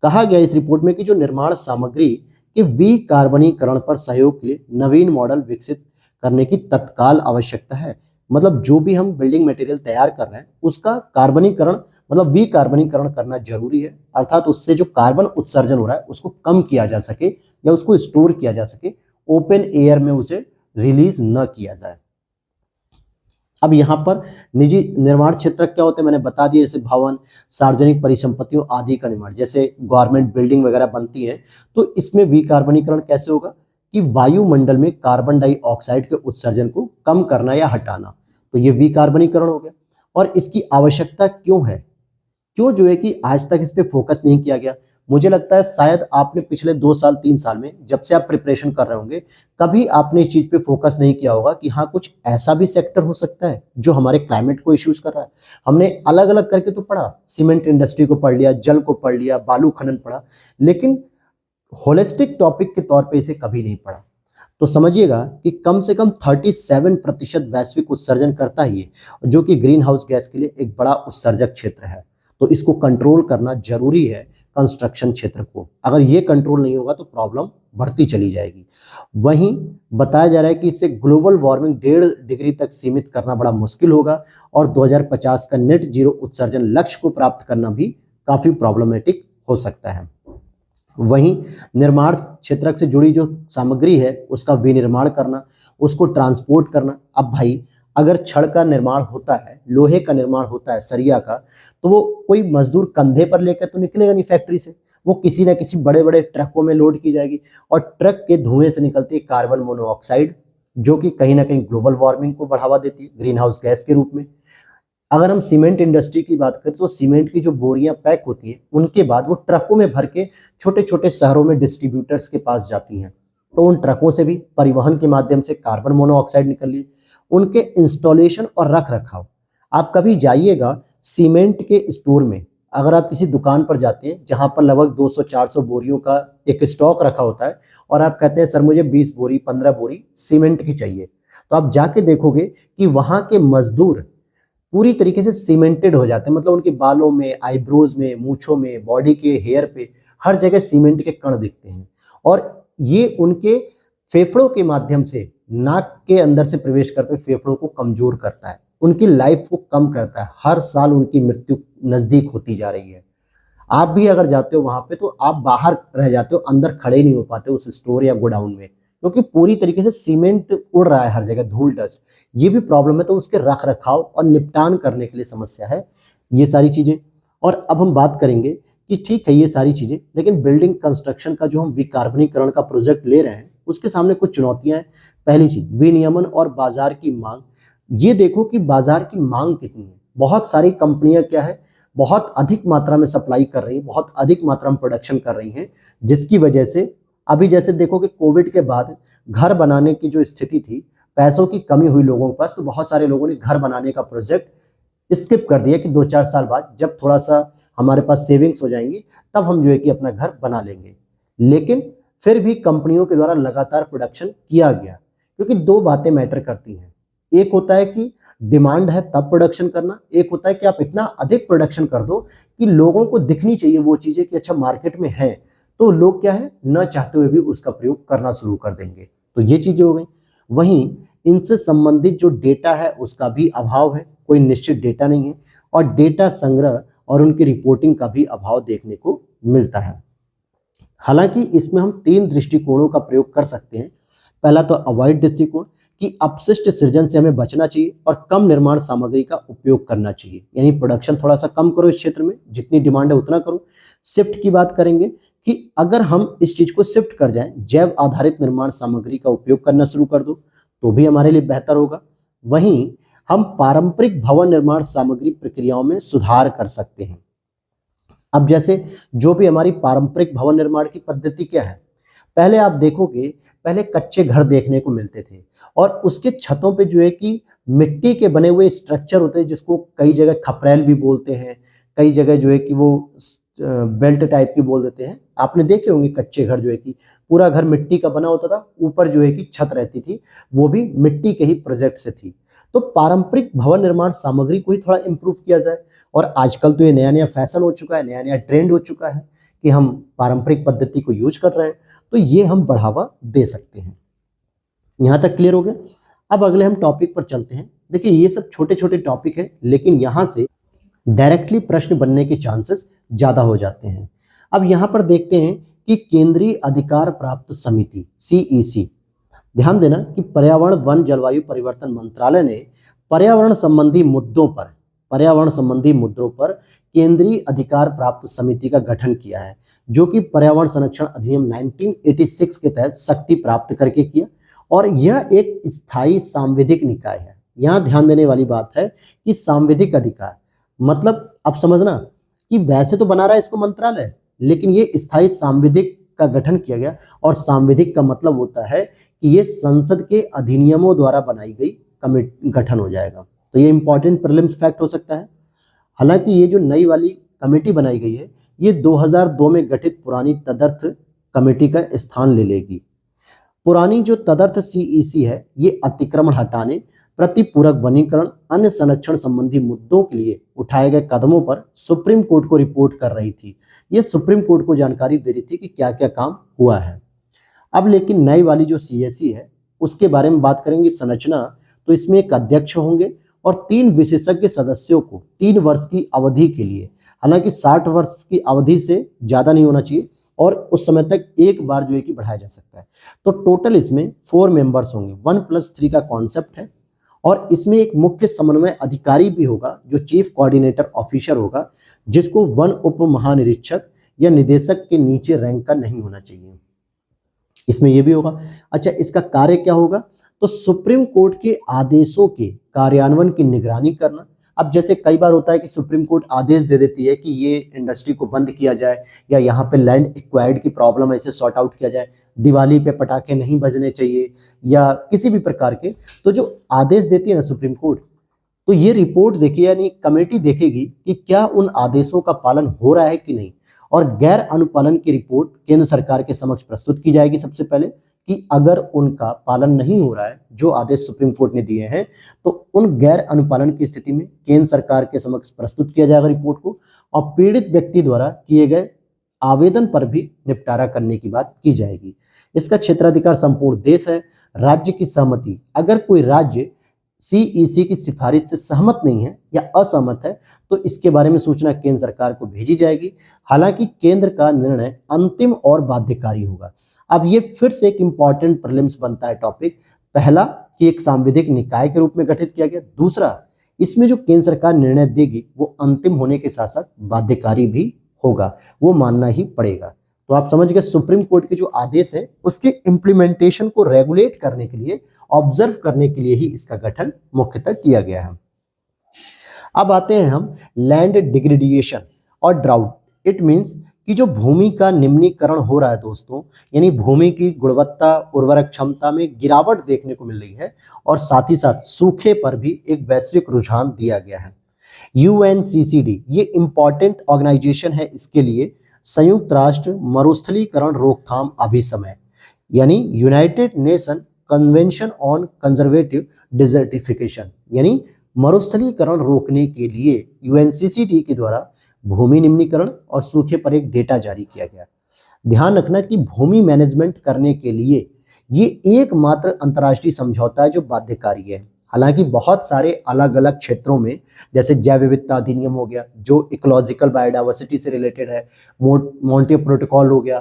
कहा गया इस रिपोर्ट में कि जो निर्माण सामग्री के विकार्बनीकरण पर सहयोग के लिए नवीन मॉडल विकसित करने की तत्काल आवश्यकता है। मतलब जो भी हम बिल्डिंग मटेरियल तैयार कर रहे हैं उसका कार्बनीकरण मतलब विकार्बनीकरण करना जरूरी है, अर्थात उससे जो कार्बन उत्सर्जन हो रहा है उसको कम किया जा सके या उसको स्टोर किया जा सके, ओपन एयर में उसे रिलीज न किया जाए। अब यहाँ पर निजी निर्माण क्षेत्र क्या होते हैं मैंने बता दिया, जैसे भवन, सार्वजनिक परिसंपत्तियों आदि का निर्माण, जैसे गवर्नमेंट बिल्डिंग वगैरह बनती है, तो इसमें विकार्बनीकरण कैसे होगा कि वायुमंडल में कार्बन डाइऑक्साइड के उत्सर्जन को कम करना या हटाना, तो ये विकार्बनीकरण हो गया। और इसकी आवश्यकता क्यों है, क्यों जो है कि आज तक इस पे फोकस नहीं किया गया? मुझे लगता है शायद आपने पिछले 2 साल 3 साल में जब से आप प्रिपरेशन कर रहे होंगे, कभी आपने इस चीज पे फोकस नहीं किया होगा कि हाँ कुछ ऐसा भी सेक्टर हो सकता है जो हमारे क्लाइमेट को इश्यूज कर रहा है। हमने अलग अलग करके तो पढ़ा, सीमेंट इंडस्ट्री को पढ़ लिया, जल को पढ़ लिया, बालू खनन पढ़ा, लेकिन होलिस्टिक टॉपिक के तौर पे इसे कभी नहीं पढ़ा। तो समझिएगा कि कम से कम 37% वैश्विक उत्सर्जन करता है ये, जो कि ग्रीन हाउस गैस के लिए एक बड़ा उत्सर्जक क्षेत्र है। तो इसको कंट्रोल करना जरूरी है कंस्ट्रक्शन क्षेत्र को, अगर ये कंट्रोल नहीं होगा तो प्रॉब्लम बढ़ती चली जाएगी। वहीं बताया जा रहा है कि इससे ग्लोबल वार्मिंग 1.5 डिग्री तक सीमित करना बड़ा मुश्किल होगा और 2050 का नेट जीरो उत्सर्जन लक्ष्य को प्राप्त करना भी काफी प्रॉब्लमेटिक हो सकता है। वहीं निर्माण क्षेत्र से जुड़ी जो सामग्री है उसका विनिर्माण करना, उसको ट्रांसपोर्ट करना। अब भाई अगर छड़ का निर्माण होता है, लोहे का निर्माण होता है, सरिया का, तो वो कोई मजदूर कंधे पर लेकर तो निकलेगा नहीं फैक्ट्री से, वो किसी ना किसी बड़े बड़े ट्रकों में लोड की जाएगी और ट्रक के धुएं से निकलती है कार्बन मोनोऑक्साइड, जो कि कहीं ना कहीं ग्लोबल वार्मिंग को बढ़ावा देती है ग्रीन हाउस गैस के रूप में। अगर हम सीमेंट इंडस्ट्री की बात करें तो सीमेंट की जो बोरियां पैक होती है उनके बाद वो ट्रकों में भर के छोटे छोटे शहरों में डिस्ट्रीब्यूटर्स के पास जाती हैं, तो उन ट्रकों से भी परिवहन के माध्यम से कार्बन मोनोऑक्साइड निकल रही है। उनके इंस्टॉलेशन और रख रखाव, आप कभी जाइएगा सीमेंट के स्टोर में, अगर आप किसी दुकान पर जाते हैं जहां पर लगभग 200-400 बोरियों का एक स्टॉक रखा होता है और आप कहते हैं सर मुझे 20 बोरी 15 बोरी सीमेंट की चाहिए, तो आप जाके देखोगे कि वहां के मजदूर पूरी तरीके से सीमेंटेड हो जाते हैं, मतलब उनके बालों में, आईब्रोज में, मूछों में, बॉडी के हेयर पे हर जगह सीमेंट के कण दिखते हैं और ये उनके फेफड़ों के माध्यम से नाक के अंदर से प्रवेश करते हुए फेफड़ों को कमजोर करता है, उनकी लाइफ को कम करता है। हर साल उनकी मृत्यु नजदीक होती जा रही है। आप भी अगर जाते हो वहां पे तो आप बाहर रह जाते हो, अंदर खड़े नहीं हो पाते उस स्टोर या गोडाउन में, क्योंकि पूरी तरीके से सीमेंट उड़ रहा है हर जगह, धूल डस्ट। ये भी प्रॉब्लम है, तो उसके रख रखाव और निपटान करने के लिए समस्या है ये सारी चीजें। और अब हम बात करेंगे कि ठीक है ये सारी चीजें, लेकिन बिल्डिंग कंस्ट्रक्शन का जो हम विकार्बनीकरण का प्रोजेक्ट ले रहे हैं उसके सामने कुछ चुनौतियां हैं। पहली चीज विनियमन और बाजार की मांग। ये देखो कि बाजार की मांग कितनी है। बहुत सारी कंपनियां क्या है, बहुत अधिक मात्रा में सप्लाई कर रही है, बहुत अधिक मात्रा में प्रोडक्शन कर रही हैं, जिसकी वजह से अभी जैसे देखो कि कोविड के बाद घर बनाने की जो स्थिति थी, पैसों की कमी हुई लोगों के पास, तो बहुत सारे लोगों ने घर बनाने का प्रोजेक्ट स्किप कर दिया कि 2-4 साल बाद जब थोड़ा सा हमारे पास सेविंग्स हो जाएंगी तब हम जो है कि अपना घर बना लेंगे। लेकिन फिर भी कंपनियों के द्वारा लगातार प्रोडक्शन किया गया, क्योंकि दो बातें मैटर करती हैं। एक होता है कि डिमांड है तब प्रोडक्शन करना, एक होता है कि आप इतना अधिक प्रोडक्शन कर दो कि लोगों को दिखनी चाहिए वो चीजें कि अच्छा मार्केट में है, तो लोग क्या है न चाहते हुए भी उसका प्रयोग करना शुरू कर देंगे। तो ये चीजें हो गई। वहीं इनसे संबंधित जो डेटा है उसका भी अभाव है, कोई निश्चित डेटा नहीं है, और डेटा संग्रह और उनकी रिपोर्टिंग का भी अभाव देखने को मिलता है। हालांकि इसमें हम 3 दृष्टिकोणों का प्रयोग कर सकते हैं। पहला तो अवॉइड दृष्टिकोण कि अपशिष्ट सृजन से हमें बचना चाहिए और कम निर्माण सामग्री का उपयोग करना चाहिए, यानी प्रोडक्शन थोड़ा सा कम करो इस क्षेत्र में, जितनी डिमांड है उतना करो। शिफ्ट की बात करेंगे कि अगर हम इस चीज को शिफ्ट कर जाएं, जैव आधारित निर्माण सामग्री का उपयोग करना शुरू कर दो तो भी हमारे लिए बेहतर होगा। वहीं हम पारंपरिक भवन निर्माण सामग्री प्रक्रियाओं में सुधार कर सकते हैं। अब जैसे जो भी हमारी पारंपरिक भवन निर्माण की पद्धति क्या है, पहले आप देखोगे पहले कच्चे घर देखने को मिलते थे और उसके छतों पे जो है कि मिट्टी के बने हुए स्ट्रक्चर होते हैं, जिसको कई जगह खपरेल भी बोलते हैं, कई जगह जो है कि वो बेल्ट टाइप की बोल देते हैं। आपने देखे होंगे कच्चे घर जो है कि पूरा घर मिट्टी का बना होता था, ऊपर जो है कि छत रहती थी, वो भी मिट्टी के ही प्रोजेक्ट से थी। तो पारंपरिक भवन निर्माण सामग्री को ही थोड़ा इम्प्रूव किया जाए। और आजकल तो ये नया नया फैशन हो चुका है, नया नया ट्रेंड हो चुका है कि हम पारंपरिक पद्धति को यूज कर रहे हैं, तो ये हम बढ़ावा दे सकते हैं। यहाँ तक क्लियर हो गया। अब अगले हम टॉपिक पर चलते हैं। देखिए ये सब छोटे छोटे टॉपिक है, लेकिन यहाँ से डायरेक्टली प्रश्न बनने के चांसेस ज्यादा हो जाते हैं। अब यहाँ पर देखते हैं कि केंद्रीय अधिकार प्राप्त समिति CEC, ध्यान देना कि पर्यावरण वन जलवायु परिवर्तन मंत्रालय ने पर्यावरण संबंधी मुद्दों पर केंद्रीय अधिकार प्राप्त समिति का गठन किया है, जो कि पर्यावरण संरक्षण अधिनियम 1986 के तहत शक्ति प्राप्त करके किया। और यह एक स्थायी सांविधिक निकाय है। यहाँ ध्यान देने वाली बात है कि सांविधिक अधिकार मतलब अब समझना कि वैसे तो बना रहा है इसको मंत्रालय, लेकिन ये स्थायी सांविधिक का गठन किया गया। और सांविधिक का मतलब होता है कि ये संसद के अधिनियमों द्वारा बनाई गई गठन हो जाएगा। तो ये इंपॉर्टेंट प्रीलिम्स फैक्ट हो सकता है। हालांकि ये जो नई वाली कमेटी बनाई गई है, ये 2002 में गठित पुरानी तदर्थ कमेटी का स्थान ले लेगी। पुरानी जो तदर्थ CEC है, ये अतिक्रमण हटाने, प्रतिपूरक वनीकरण, अन्य संरक्षण संबंधी मुद्दों के लिए उठाए गए कदमों पर सुप्रीम कोर्ट को रिपोर्ट कर रही थी। ये सुप्रीम कोर्ट को जानकारी दे रही थी कि क्या क्या काम हुआ है। अब लेकिन नई वाली जो CEC है उसके बारे में बात करेंगे संरचना, तो इसमें एक अध्यक्ष होंगे और 3 विशेषज्ञ सदस्यों को 3 वर्ष की अवधि के लिए, हालांकि 60 वर्ष की अवधि से ज्यादा नहीं होना चाहिए और उस समय तक एक बार जो है कि बढ़ाया जा सकता है। तो टोटल इसमें 4 मेंबर्स होंगे, 1+3 का कॉन्सेप्ट है। और इसमें एक मुख्य समन्वय अधिकारी भी होगा जो चीफ कोऑर्डिनेटर ऑफिसर होगा, जिसको वन उप महानिरीक्षक या निदेशक के नीचे रैंक का नहीं होना चाहिए। इसमें यह भी होगा। अच्छा, इसका कार्य क्या होगा, तो सुप्रीम कोर्ट के आदेशों के कार्यान्वयन की निगरानी करना। अब जैसे कई बार होता है कि सुप्रीम कोर्ट आदेश दे देती है कि ये इंडस्ट्री को बंद किया जाए, या यहाँ पे लैंड एक्वायर्ड की प्रॉब्लम ऐसे सॉर्ट आउट किया जाए, दिवाली पे पटाखे नहीं बजने चाहिए, या किसी भी प्रकार के, तो जो आदेश देती है ना सुप्रीम कोर्ट, तो ये रिपोर्ट देखिए, यानी कमेटी देखेगी कि क्या उन आदेशों का पालन हो रहा है कि नहीं। और गैर अनुपालन की रिपोर्ट केंद्र सरकार के समक्ष प्रस्तुत की जाएगी सबसे पहले, कि अगर उनका पालन नहीं हो रहा है जो आदेश सुप्रीम कोर्ट ने दिए हैं, तो उन गैर अनुपालन की स्थिति में केंद्र सरकार के समक्ष प्रस्तुत किया जाएगा रिपोर्ट को, और पीड़ित व्यक्ति द्वारा किए गए आवेदन पर भी निपटारा करने की बात की जाएगी। इसका क्षेत्राधिकार संपूर्ण देश है। राज्य की सहमति, अगर कोई राज्य सीईसी की सिफारिश से सहमत नहीं है या असहमत है तो इसके बारे में सूचना केंद्र सरकार को भेजी जाएगी। हालांकि केंद्र का निर्णय अंतिम और बाध्यकारी होगा। अब ये फिर से एक इंपॉर्टेंट प्रीलिम्स बनता है टॉपिक। पहला कि एक सांविधिक निकाय के रूप में गठित किया गया, दूसरा इसमें जो केंद्र सरकार निर्णय देगी वो अंतिम होने के साथ साथ बाध्यकारी भी होगा, वो मानना ही पड़ेगा। तो आप समझ गए, सुप्रीम कोर्ट के जो आदेश है उसके इंप्लीमेंटेशन को रेगुलेट करने के लिए, ऑब्जर्व करने के लिए ही इसका गठन मुख्यतः किया गया है। अब आते हैं हम लैंड डिग्रेडिएशन और ड्राउट। इट मींस कि जो भूमि का निम्नीकरण हो रहा है दोस्तों, यानी भूमि की गुणवत्ता, उर्वरक क्षमता में गिरावट देखने को मिल रही है और साथ ही साथ सूखे पर भी एक वैश्विक रुझान दिया गया है। यूएनसीसीडी ये इंपॉर्टेंट ऑर्गेनाइजेशन है, इसके लिए संयुक्त राष्ट्र मरुस्थलीकरण रोकथाम अभिसमय यानी United nation convention on conservative desertification, यानी मरुस्थलीकरण रोकने के लिए यूएनसीसीडी के द्वारा भूमि निम्नीकरण और सूखे पर एक डेटा जारी किया गया। ध्यान रखना कि भूमि मैनेजमेंट करने के लिए ये एकमात्र अंतर्राष्ट्रीय समझौता है जो बाध्यकारी है। हालांकि बहुत सारे अलग अलग क्षेत्रों में, जैसे जैव विविधता अधिनियम हो गया जो इकोलॉजिकल बायोडाइवर्सिटी से रिलेटेड है, मॉन्ट्रियल प्रोटोकॉल हो गया,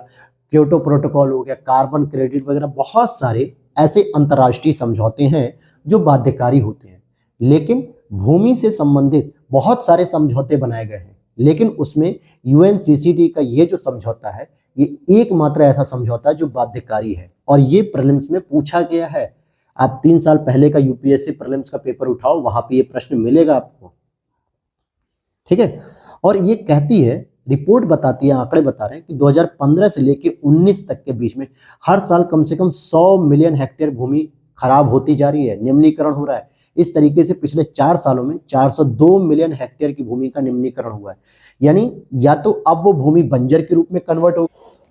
क्योटो प्रोटोकॉल हो गया, कार्बन क्रेडिट वगैरह, बहुत सारे ऐसे अंतर्राष्ट्रीय समझौते हैं जो बाध्यकारी होते हैं। लेकिन भूमि से संबंधित बहुत सारे समझौते बनाए गए हैं, लेकिन उसमें यूएनसीसीडी का ये जो समझौता है ये एकमात्र ऐसा समझौता है जो बाध्यकारी है और ये प्रीलिम्स में पूछा गया है। आप 3 साल पहले का यूपीएससी प्रीलिम्स का पेपर उठाओ, वहां पे ये प्रश्न मिलेगा आपको, ठीक है। और ये कहती है, रिपोर्ट बताती है, आंकड़े बता रहे हैं कि 2015 से लेके 19 तक के बीच में हर साल कम से कम 100 मिलियन हेक्टेयर भूमि खराब होती जा रही है, निम्नीकरण हो रहा है। इस तरीके से पिछले 4 सालों में 402 मिलियन हेक्टेयर की भूमि का निम्नीकरण हुआ है। यानी या तो अब वो भूमि बंजर के रूप में कन्वर्ट हो,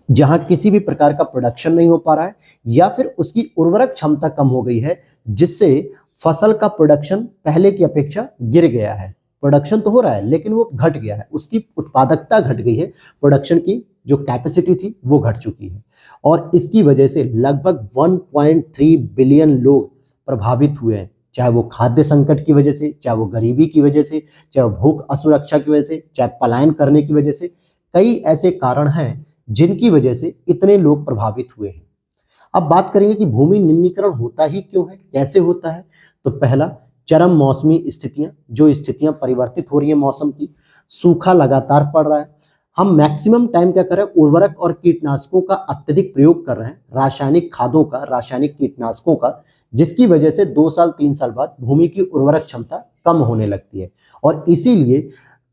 जहां किसी भी प्रकार का प्रोडक्शन नहीं हो पा रहा है, या फिर उसकी उर्वरक क्षमता कम हो गई है जिससे फसल का प्रोडक्शन पहले की अपेक्षा गिर गया है। प्रोडक्शन तो हो रहा है लेकिन वो घट गया है, उसकी उत्पादकता घट गई है, प्रोडक्शन की जो कैपेसिटी थी वो घट चुकी है और इसकी वजह से लगभग 1.3 बिलियन लोग प्रभावित हुए हैं, चाहे वो खाद्य संकट की वजह से, चाहे वो गरीबी की वजह से, चाहे वो भूख असुरक्षा की वजह से, चाहे पलायन करने की वजह से। कई ऐसे कारण हैं जिनकी वजह से इतने लोग प्रभावित हुए हैं। अब बात करेंगे कि भूमि निम्नीकरण होता ही क्यों है, कैसे होता है। तो पहला, चरम मौसमी स्थितियां, जो स्थितियां परिवर्तित हो रही है मौसम की, सूखा लगातार पड़ रहा है, हम मैक्सिमम टाइम क्या कर रहे हैं, उर्वरक और कीटनाशकों का अत्यधिक प्रयोग कर रहे हैं, रासायनिक खादों का, रासायनिक कीटनाशकों का, जिसकी वजह से 2 साल 3 साल बाद भूमि की उर्वरक क्षमता कम होने लगती है। और इसीलिए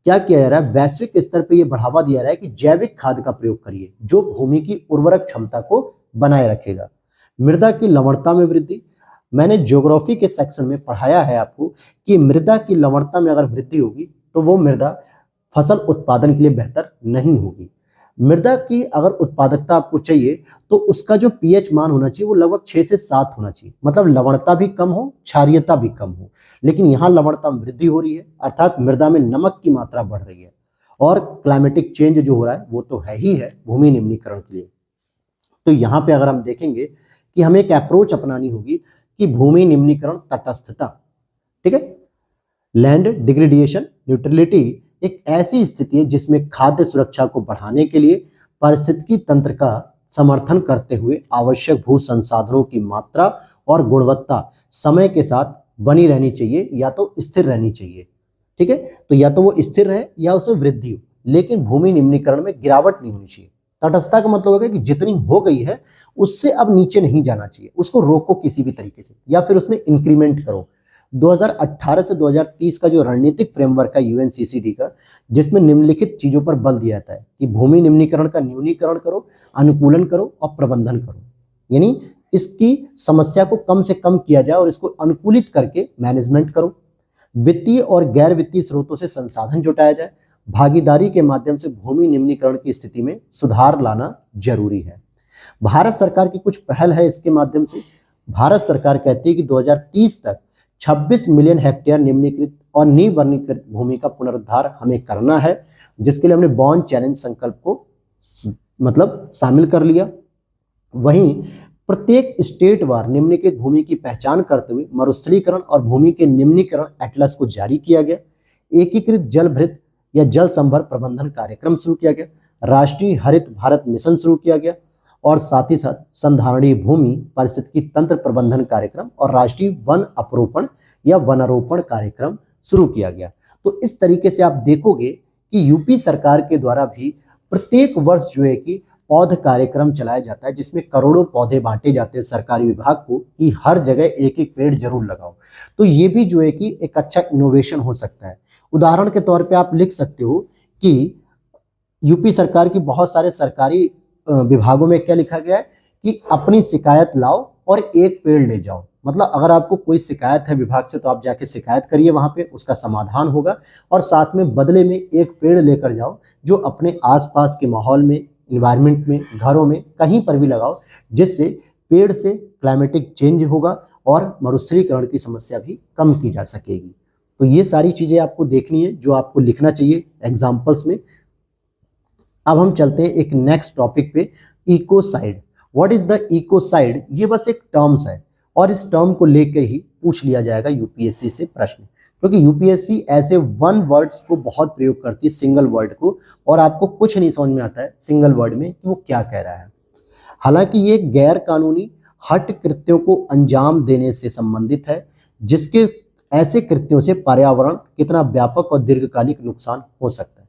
क्या किया जा रहा है, वैश्विक स्तर पर यह बढ़ावा दिया जा रहा है कि जैविक खाद का प्रयोग करिए जो भूमि की उर्वरक क्षमता को बनाए रखेगा। मृदा की लवणता में वृद्धि, मैंने ज्योग्राफी के सेक्शन में पढ़ाया है आपको कि मृदा की लवणता में अगर वृद्धि होगी तो वो मृदा फसल उत्पादन के लिए बेहतर नहीं होगी। मृदा की अगर उत्पादकता आपको चाहिए तो उसका जो पीएच मान होना चाहिए वो लगभग 6 से 7 होना चाहिए, मतलब लवणता भी कम हो, क्षारीयता भी कम हो। लेकिन यहाँ लवणता में वृद्धि हो रही है, अर्थात मृदा में नमक की मात्रा बढ़ रही है और क्लाइमेटिक चेंज जो हो रहा है वो तो है ही है भूमि निम्नीकरण के लिए। तो यहाँ पे अगर हम देखेंगे कि हमें एक अप्रोच अपनानी होगी कि भूमि निम्नीकरण तटस्थता, ठीक है। लैंड डिग्रेडिएशन न्यूट्रलिटी एक ऐसी स्थिति है जिसमें खाद्य सुरक्षा को बढ़ाने के लिए पारिस्थितिकी तंत्र का समर्थन करते हुए आवश्यक भू संसाधनों की मात्रा और गुणवत्ता समय के साथ बनी रहनी चाहिए या तो स्थिर रहनी चाहिए, ठीक है। तो या तो वो स्थिर रहे या उसमें वृद्धि हो, लेकिन भूमि निम्नीकरण में गिरावट नहीं होनी चाहिए। तटस्थता का मतलब होगा कि जितनी हो गई है उससे अब नीचे नहीं जाना चाहिए, उसको रोको किसी भी तरीके से या फिर उसमें इंक्रीमेंट करो। 2018 से 2030 का जो रणनीतिक फ्रेमवर्क है यूएनसीसीडी का, जिसमें निम्नलिखित चीजों पर बल दिया जाता है कि भूमि निम्नीकरण का न्यूनीकरण करो, अनुकूलन करो और प्रबंधन करो, यानी इसकी समस्या को कम से कम किया जाए और इसको अनुकूलित करके मैनेजमेंट करो। वित्तीय और गैर वित्तीय स्रोतों से संसाधन जुटाया जाए, भागीदारी के माध्यम से भूमि निम्नीकरण की स्थिति में सुधार लाना जरूरी है। भारत सरकार की कुछ पहल है इसके माध्यम से। भारत सरकार कहती है कि 2030 तक 26 मिलियन हेक्टेयर निम्नीकृत और निवर्णीकृत भूमि का पुनरुद्धार हमें करना है, जिसके लिए हमने बॉन्ड चैलेंज संकल्प को मतलब शामिल कर लिया। वहीं प्रत्येक स्टेट वार निम्नलिखित भूमि की पहचान करते हुए मरुस्थलीकरण और भूमि के निम्नीकरण एटलस को जारी किया गया। एकीकृत जलभृत या जल संभर प्रबंधन कार्यक्रम शुरू किया गया। राष्ट्रीय हरित भारत मिशन शुरू किया गया और साथ ही साथ संधारणीय भूमि पारिस्थितिकी तंत्र प्रबंधन कार्यक्रम और राष्ट्रीय वन अपरोपण या वनारोपण कार्यक्रम शुरू किया गया। तो इस तरीके से आप देखोगे कि यूपी सरकार के द्वारा भी प्रत्येक वर्ष जो है कि पौध कार्यक्रम चलाया जाता है, जिसमें करोड़ों पौधे बांटे जाते हैं सरकारी विभाग को कि हर जगह एक एक पेड़ जरूर लगाओ। तो ये भी जो है कि एक अच्छा इनोवेशन हो सकता है। उदाहरण के तौर पे आप लिख सकते हो कि यूपी सरकार की बहुत सारे सरकारी विभागों में क्या लिखा गया है कि अपनी शिकायत लाओ और एक पेड़ ले जाओ। मतलब अगर आपको कोई शिकायत है विभाग से तो आप जाके शिकायत करिए, वहां पे उसका समाधान होगा और साथ में बदले में एक पेड़ लेकर जाओ जो अपने आसपास के माहौल में, इन्वायरमेंट में, घरों में, कहीं पर भी लगाओ, जिससे पेड़ से क्लाइमेटिक चेंज होगा और मरुस्थलीकरण की समस्या भी कम की जा सकेगी। तो ये सारी चीजें आपको देखनी है जो आपको लिखना चाहिए एग्जाम्पल्स में। अब हम चलते हैं एक नेक्स्ट टॉपिक पे, ecocide. What is the ecocide? ये बस एक टर्म्स है और इस टर्म को लेकर ही पूछ लिया जाएगा यूपीएससी से प्रश्न, क्योंकि यूपीएससी ऐसे वन वर्ड्स को बहुत प्रयोग करती है, सिंगल वर्ड को, और आपको कुछ नहीं समझ में आता है सिंगल वर्ड में कि वो क्या कह रहा है। हालांकि ये गैर कानूनी हट कृत्यों को अंजाम देने से संबंधित है, जिसके ऐसे कृत्यों से पर्यावरण कितना व्यापक और दीर्घकालिक नुकसान हो सकता है।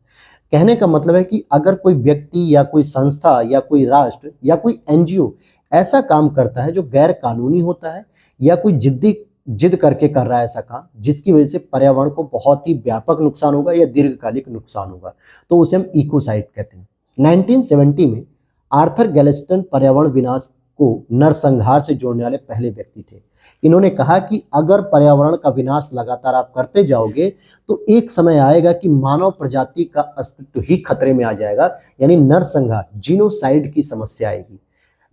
कहने का मतलब है कि अगर कोई व्यक्ति या कोई संस्था या कोई राष्ट्र या कोई एनजीओ ऐसा काम करता है जो गैर कानूनी होता है या कोई जिद करके कर रहा है ऐसा काम जिसकी वजह से पर्यावरण को बहुत ही व्यापक नुकसान होगा या दीर्घकालिक नुकसान होगा, तो उसे हम इकोसाइड कहते हैं। 1970 में आर्थर गैलेस्टन पर्यावरण विनाश को नरसंहार से जोड़ने वाले पहले व्यक्ति थे। इन्होंने कहा कि अगर पर्यावरण का विनाश लगातार आप करते जाओगे तो एक समय आएगा कि मानव प्रजाति का अस्तित्व ही खतरे में आ जाएगा, यानी नरसंहार, जीनोसाइड की समस्या आएगी।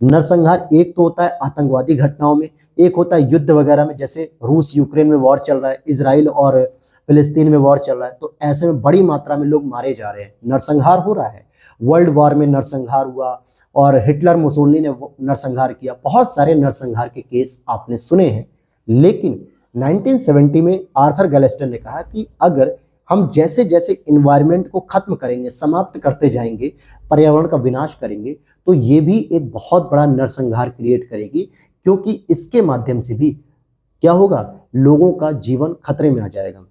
नरसंहार एक तो होता है आतंकवादी घटनाओं में, एक होता है युद्ध वगैरह में, जैसे रूस यूक्रेन में वॉर चल रहा है, इजराइल और फिलिस्तीन में वॉर चल रहा है, तो ऐसे में बड़ी मात्रा में लोग मारे जा रहे हैं, नरसंहार हो रहा है। वर्ल्ड वॉर में नरसंहार हुआ और हिटलर मुसोलिनी ने नरसंहार किया, बहुत सारे नरसंहार के केस आपने सुने हैं। लेकिन 1970 में आर्थर गैलेस्टन ने कहा कि अगर हम जैसे जैसे इन्वायरमेंट को खत्म करेंगे, समाप्त करते जाएंगे, पर्यावरण का विनाश करेंगे, तो ये भी एक बहुत बड़ा नरसंहार क्रिएट करेगी, क्योंकि इसके माध्यम से भी क्या होगा, लोगों का जीवन खतरे में आ जाएगा।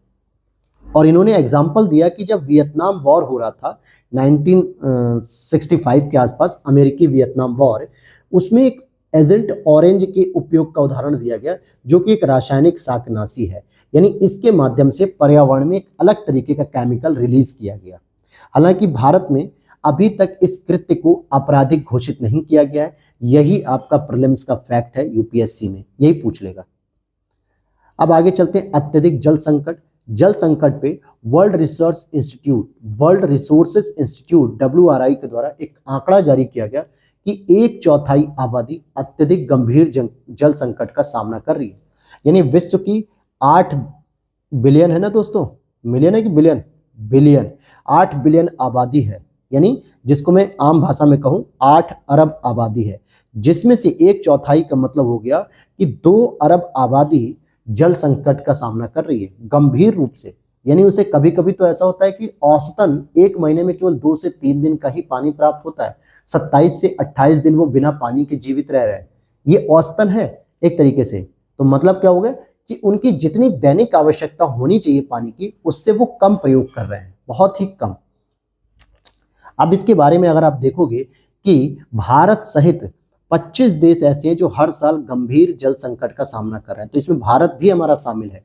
और इन्होंने एग्जाम्पल दिया कि जब वियतनाम वॉर हो रहा था 1965 के आसपास, अमेरिकी वियतनाम वॉर, उसमें एक एजेंट ऑरेंज के उपयोग का उदाहरण दिया गया, जो कि एक रासायनिक शाकनाशी है, यानी इसके माध्यम से पर्यावरण में एक अलग तरीके का केमिकल रिलीज किया गया। हालांकि भारत में अभी तक इस कृत्य को आपराधिक घोषित नहीं किया गया है। यही आपका प्रीलिम्स का फैक्ट है, यूपीएससी में यही पूछ लेगा। अब आगे चलते हैं, अत्यधिक जल संकट। जल संकट पे वर्ल्ड रिसोर्सेज इंस्टीट्यूट WRI के द्वारा एक आंकड़ा जारी किया गया कि 1/4 आबादी अत्यधिक गंभीर जल संकट का सामना कर रही है। यानी विश्व की 8 बिलियन है ना दोस्तों, मिलियन है कि बिलियन? बिलियन, 8 बिलियन आबादी है, यानी जिसको मैं आम भाषा में कहूं 8 अरब आबादी है, जिसमें से 1/4 का मतलब हो गया कि 2 अरब आबादी जल संकट का सामना कर रही है गंभीर रूप से। यानी उसे कभी कभी तो ऐसा होता है कि औसतन एक महीने में केवल 2 से 3 दिन का ही पानी प्राप्त होता है, 27 से 28 दिन वो बिना पानी के जीवित रह रहे हैं। ये औसतन है एक तरीके से। तो मतलब क्या हो गया कि उनकी जितनी दैनिक आवश्यकता होनी चाहिए पानी की, उससे वो कम प्रयोग कर रहे हैं, बहुत ही कम। अब इसके बारे में अगर आप देखोगे कि भारत सहित 25 देश ऐसे हैं जो हर साल गंभीर जल संकट का सामना कर रहे हैं, तो इसमें भारत भी हमारा शामिल है।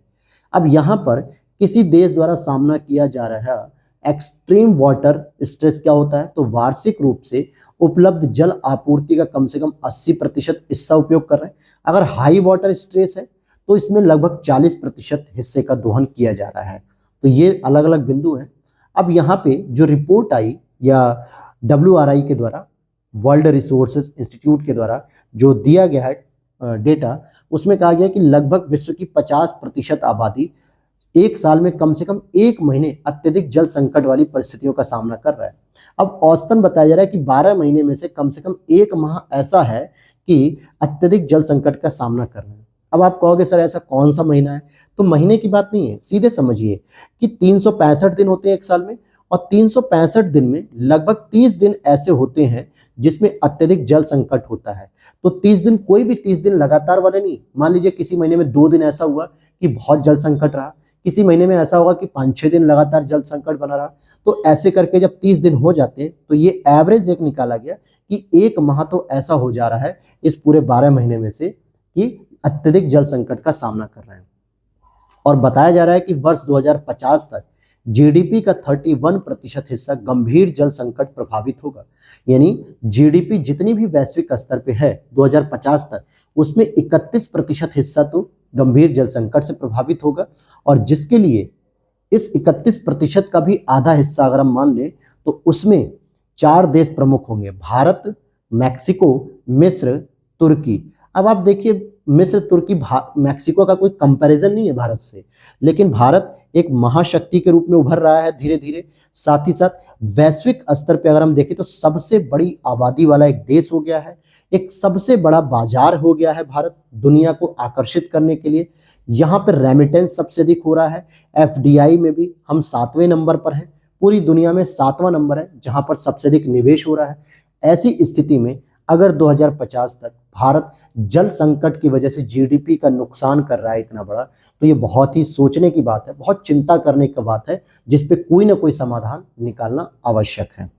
अब यहाँ पर किसी देश द्वारा सामना किया जा रहा है एक्सट्रीम वाटर स्ट्रेस क्या होता है, तो वार्षिक रूप से उपलब्ध जल आपूर्ति का कम से कम 80% हिस्सा उपयोग कर रहे हैं। अगर हाई वाटर स्ट्रेस है तो इसमें लगभग 40% हिस्से का दोहन किया जा रहा है। तो ये अलग अलग बिंदु हैं। अब यहाँ पे जो रिपोर्ट आई या WRI के द्वारा, वर्ल्ड रिसोर्सेज इंस्टीट्यूट के द्वारा जो दिया गया है डेटा, उसमें कहा गया कि लगभग विश्व की 50% आबादी एक साल में कम से कम 1 महीने अत्यधिक जल संकट वाली परिस्थितियों का सामना कर रहा है। अब औसतन बताया जा रहा है कि 12 महीने में से कम 1 माह ऐसा है कि अत्यधिक जल संकट का सामना कर रहे हैं। अब आप कहोगे सर ऐसा कौन सा महीना है? तो महीने की बात नहीं है, सीधे समझिए कि 365 दिन होते हैं एक साल में, और 365 दिन में लगभग 30 दिन ऐसे होते हैं जिसमें अत्यधिक जल संकट होता है। तो 30 दिन, कोई भी 30 दिन लगातार वाले नहीं। मान लीजिए किसी महीने में 2 दिन ऐसा हुआ कि बहुत जल संकट रहा, किसी महीने में ऐसा होगा कि 5-6 दिन लगातार जल संकट बना रहा। तो ऐसे करके जब 30 दिन हो जाते हैं तो ये एवरेज एक निकाला गया कि 1 माह तो ऐसा हो जा रहा है इस पूरे 12 महीने में से कि अत्यधिक जल संकट का सामना कर रहे हैं। और बताया जा रहा है कि वर्ष 2050 तक जीडीपी का 31% हिस्सा गंभीर जल संकट प्रभावित होगा। यानी जीडीपी जितनी भी वैश्विक स्तर पे है 2050 तक, उसमें 31% हिस्सा तो गंभीर जल संकट से प्रभावित होगा। और जिसके लिए इस 31% का भी आधा हिस्सा अगर हम मान लें तो उसमें 4 देश प्रमुख होंगे: भारत, मैक्सिको, मिस्र, तुर्की। अब आप देखिए, मिस्र, तुर्की, मैक्सिको का कोई कंपैरिजन नहीं है भारत से, लेकिन भारत एक महाशक्ति के रूप में उभर रहा है धीरे धीरे। साथ ही साथ वैश्विक स्तर पे अगर हम देखें तो सबसे बड़ी आबादी वाला एक देश हो गया है, एक सबसे बड़ा बाजार हो गया है भारत दुनिया को आकर्षित करने के लिए। यहाँ पर रेमिटेंस सबसे अधिक हो रहा है। एफडीआई में भी हम 7वें नंबर पर हैं, पूरी दुनिया में 7वां नंबर है जहाँ पर सबसे अधिक निवेश हो रहा है। ऐसी स्थिति में अगर 2050 तक भारत जल संकट की वजह से जीडीपी का नुकसान कर रहा है इतना बड़ा, तो ये बहुत ही सोचने की बात है, बहुत चिंता करने की बात है, जिस पे कोई ना कोई समाधान निकालना आवश्यक है।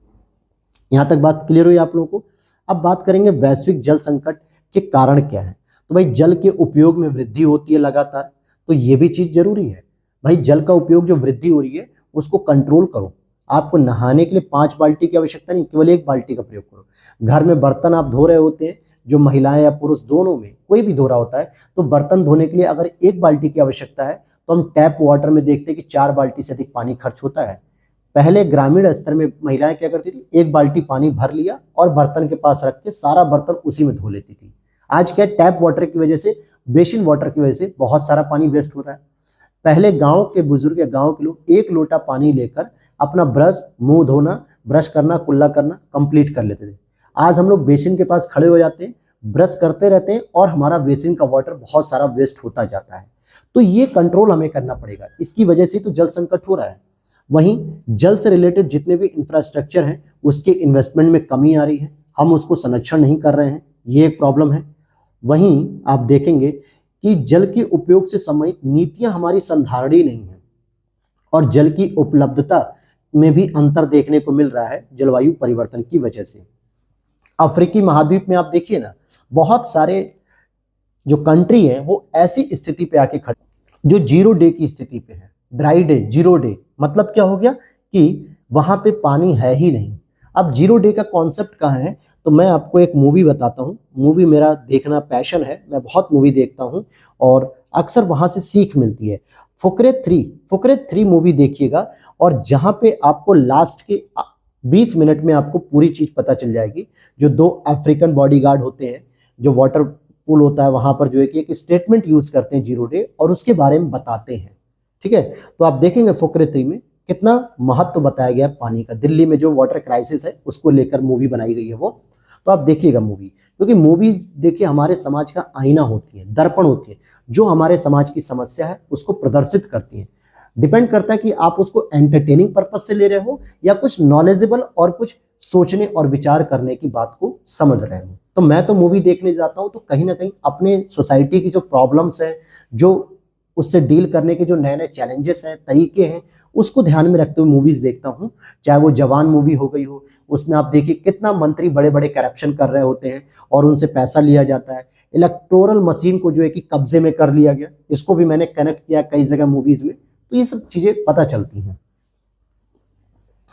यहाँ तक बात क्लियर हुई आप लोगों को? अब बात करेंगे वैश्विक जल संकट के कारण क्या है। तो भाई, जल के उपयोग में वृद्धि होती है लगातार, तो ये भी चीज जरूरी है। भाई, जल का उपयोग जो वृद्धि हो रही है उसको कंट्रोल करो। आपको नहाने के लिए 5 बाल्टी की आवश्यकता नहीं, केवल 1 बाल्टी का प्रयोग करो। घर में बर्तन आप धो रहे होते हैं, जो महिलाएं या पुरुष दोनों में कोई भी धो रहा होता है, तो बर्तन धोने के लिए अगर 1 बाल्टी की आवश्यकता है तो हम टैप वाटर में देखते हैं कि 4 बाल्टी से अधिक पानी खर्च होता है। पहले ग्रामीण स्तर में महिलाएं क्या करती थी, 1 बाल्टी पानी भर लिया और बर्तन के पास रख के सारा बर्तन उसी में धो लेती थी। आज क्या, टैप वाटर की वजह से, बेसिन वाटर की वजह से बहुत सारा पानी वेस्ट हो रहा है। पहले गांव के बुजुर्ग या गांव के लोग 1 लोटा पानी लेकर अपना ब्रश, मुंह धोना, ब्रश करना, कुल्ला करना कंप्लीट कर लेते थे। आज हम लोग बेसिन के पास खड़े हो जाते हैं, ब्रश करते रहते हैं और हमारा बेसिन का वाटर बहुत सारा वेस्ट होता जाता है। तो ये कंट्रोल हमें करना पड़ेगा, इसकी वजह से तो जल संकट हो रहा है। वहीं जल से रिलेटेड जितने भी इंफ्रास्ट्रक्चर हैं उसके इन्वेस्टमेंट में कमी आ रही है, हम उसको संरक्षण नहीं कर रहे हैं, ये एक प्रॉब्लम है। वहीं आप देखेंगे कि जल के उपयोग से संबंधित नीतियां हमारी संधारणीय नहीं है, और जल की उपलब्धता में भी अंतर देखने को मिल रहा है जलवायु परिवर्तन की वजह से। अफ्रीकी महाद्वीप में आप देखिए ना, बहुत सारे जो कंट्री है वो ऐसी स्थिति पे आके खड़े जो 0 डे की स्थिति पे है, ड्राई डे, 0 डे। मतलब क्या हो गया कि वहां पे पानी है ही नहीं। अब 0 डे का कॉन्सेप्ट कहाँ है, तो मैं आपको एक मूवी बताता हूँ। मूवी मेरा देखना पैशन है, मैं बहुत मूवी देखता हूँ और अक्सर वहां से सीख मिलती है। फुकरे 3 मूवी देखिएगा, और जहां पे आपको लास्ट के 20 मिनट में आपको पूरी चीज पता चल जाएगी। जो 2 अफ्रीकन बॉडीगार्ड होते हैं, जो वाटर पूल होता है वहां पर, जो है कि एक स्टेटमेंट यूज करते हैं 0 डे, और उसके बारे में बताते हैं। ठीक है, तो आप देखेंगे फुकरे 3 में कितना महत्व बताया गया पानी का। दिल्ली में जो वाटर क्राइसिस है उसको लेकर मूवी बनाई गई है वो, तो आप देखिएगा मूवी, क्योंकि मूवीज देखिए हमारे समाज का आईना होती है, दर्पण होती है, जो हमारे समाज की समस्या है उसको प्रदर्शित करती है। डिपेंड करता है कि आप उसको एंटरटेनिंग पर्पज से ले रहे हो या कुछ नॉलेजेबल और कुछ सोचने और विचार करने की बात को समझ रहे हो। तो मैं तो मूवी देखने जाता हूं तो कहीं ना कहीं अपने सोसाइटी की जो प्रॉब्लम्स है, जो उससे डील करने के जो नए नए चैलेंजेस हैं, तरीके हैं, उसको ध्यान में रखते हुए मूवीज देखता हूं। चाहे वो जवान मूवी हो गई हो, उसमें आप देखिए कितना मंत्री बड़े बड़े करप्शन कर रहे होते हैं और उनसे पैसा लिया जाता है। इलेक्टोरल मशीन को जो है कि कब्जे में कर लिया गया, इसको भी मैंने कनेक्ट किया कई जगह मूवीज में, तो ये सब चीजें पता चलती हैं।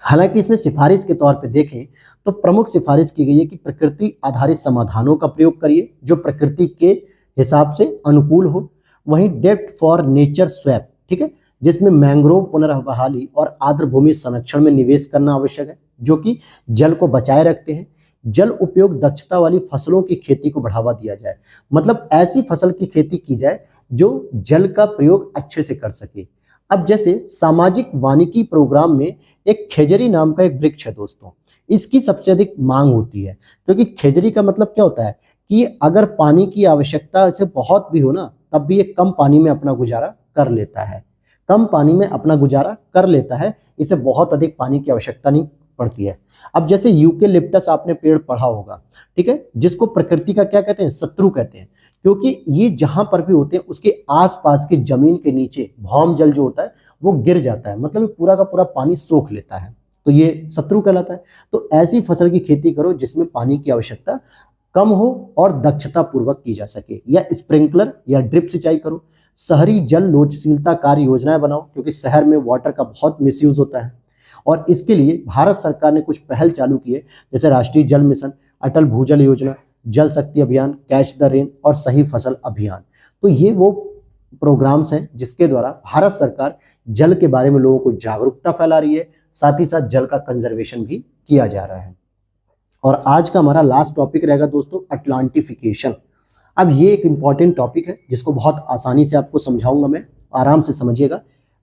हालांकि इसमें सिफारिश के तौर पे देखें तो प्रमुख सिफारिश की गई है कि प्रकृति आधारित समाधानों का प्रयोग करिए जो प्रकृति के हिसाब से अनुकूल हो। वहीं डेप्थ फॉर नेचर स्वैप, ठीक है, जिसमें मैंग्रोव पुनर्बहाली और आर्द्र भूमि संरक्षण में निवेश करना आवश्यक है, जो कि जल को बचाए रखते हैं। जल उपयोग दक्षता वाली फसलों की खेती को बढ़ावा दिया जाए, मतलब ऐसी फसल की खेती की जाए जो जल का प्रयोग अच्छे से कर सके। अब जैसे सामाजिक वानिकी प्रोग्राम में एक खेजरी नाम का एक वृक्ष है दोस्तों, इसकी सबसे अधिक मांग होती है, क्योंकि खेजरी का मतलब क्या होता है कि अगर पानी की आवश्यकता इसे बहुत भी हो ना, तब भी ये कम पानी में अपना गुजारा कर लेता है, कम पानी में अपना गुजारा कर लेता है, इसे बहुत अधिक पानी की आवश्यकता नहीं पड़ती है। अब जैसे यूकेलिप्टस आपने पेड़ पढ़ा होगा, ठीक है, जिसको प्रकृति का क्या कहते हैं, शत्रु कहते हैं, क्योंकि ये जहां पर भी होते हैं उसके आसपास की जमीन के नीचे भौम जल जो होता है वो गिर जाता है, मतलब ये पूरा का पूरा पानी सोख लेता है, तो ये शत्रु कहलाता है। तो ऐसी फसल की खेती करो जिसमें पानी की आवश्यकता कम हो और दक्षता पूर्वक की जा सके, या स्प्रिंकलर या ड्रिप सिंचाई करो। शहरी जल लोचशीलता कार्य योजनाएं बनाओ, क्योंकि शहर में वाटर का बहुत मिसयूज होता है, और इसके लिए भारत सरकार ने कुछ पहल चालू की है, जैसे राष्ट्रीय जल मिशन, अटल भूजल योजना, जल शक्ति अभियान, कैच द रेन और सही फसल अभियान। तो ये वो प्रोग्राम्स हैं जिसके द्वारा भारत सरकार जल के बारे में लोगों को जागरूकता फैला रही है, साथ ही साथ जल का कंजर्वेशन भी किया जा रहा है। और आज का हमारा लास्ट टॉपिक रहेगा दोस्तों अटलांटिफिकेशन। अब ये एक इंपॉर्टेंट टॉपिक है जिसको बहुत आसानी से आपको समझाऊंगा मैं, आराम से समझिएगा।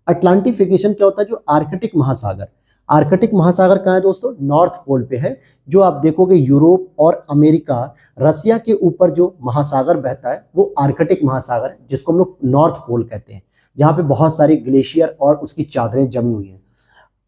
अटलांटिफिकेशन क्या होता है, जो आर्कटिक महासागर, आर्कटिक महासागर कहाँ है दोस्तों, नॉर्थ पोल पे है। जो आप देखोगे यूरोप और अमेरिका, रसिया के ऊपर जो महासागर बहता है वो आर्कटिक महासागर है, जिसको हम लोग नॉर्थ पोल कहते हैं, जहाँ पे बहुत सारी ग्लेशियर और उसकी चादरें जमी हुई हैं।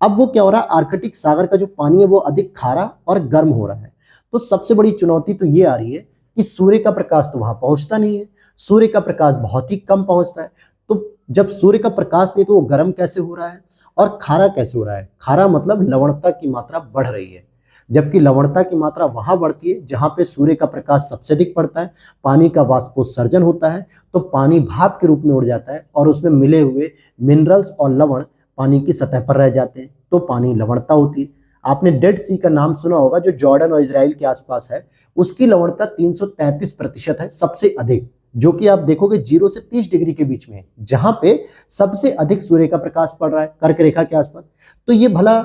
अब वो क्या हो रहा है, आर्कटिक सागर का जो पानी है वो अधिक खारा और गर्म हो रहा है। तो सबसे बड़ी चुनौती तो ये आ रही है कि सूर्य का प्रकाश तो वहां पहुंचता नहीं है, सूर्य का प्रकाश बहुत ही कम पहुंचता है। तो जब सूर्य का प्रकाश नहीं तो वो गर्म कैसे हो रहा है और खारा कैसे हो रहा है। खारा मतलब लवणता की मात्रा बढ़ रही है, जबकि लवणता की मात्रा वहां बढ़ती है जहां पे सूर्य का प्रकाश सबसे अधिक पड़ता है, पानी का वाष्पोत्सर्जन होता है, तो पानी भाप के रूप में उड़ जाता है और उसमें मिले हुए मिनरल्स और लवण पानी की सतह पर रह जाते हैं, तो पानी लवणता होती है। आपने डेड सी का नाम सुना होगा, जो जॉर्डन और इजराइल के आसपास है, उसकी लवणता 333% है, सबसे अधिक, जो कि आप देखोगे 0 से 30 डिग्री के बीच में है, जहां पे सबसे अधिक सूर्य का प्रकाश पड़ रहा है कर्क रेखा के आसपास। तो ये भला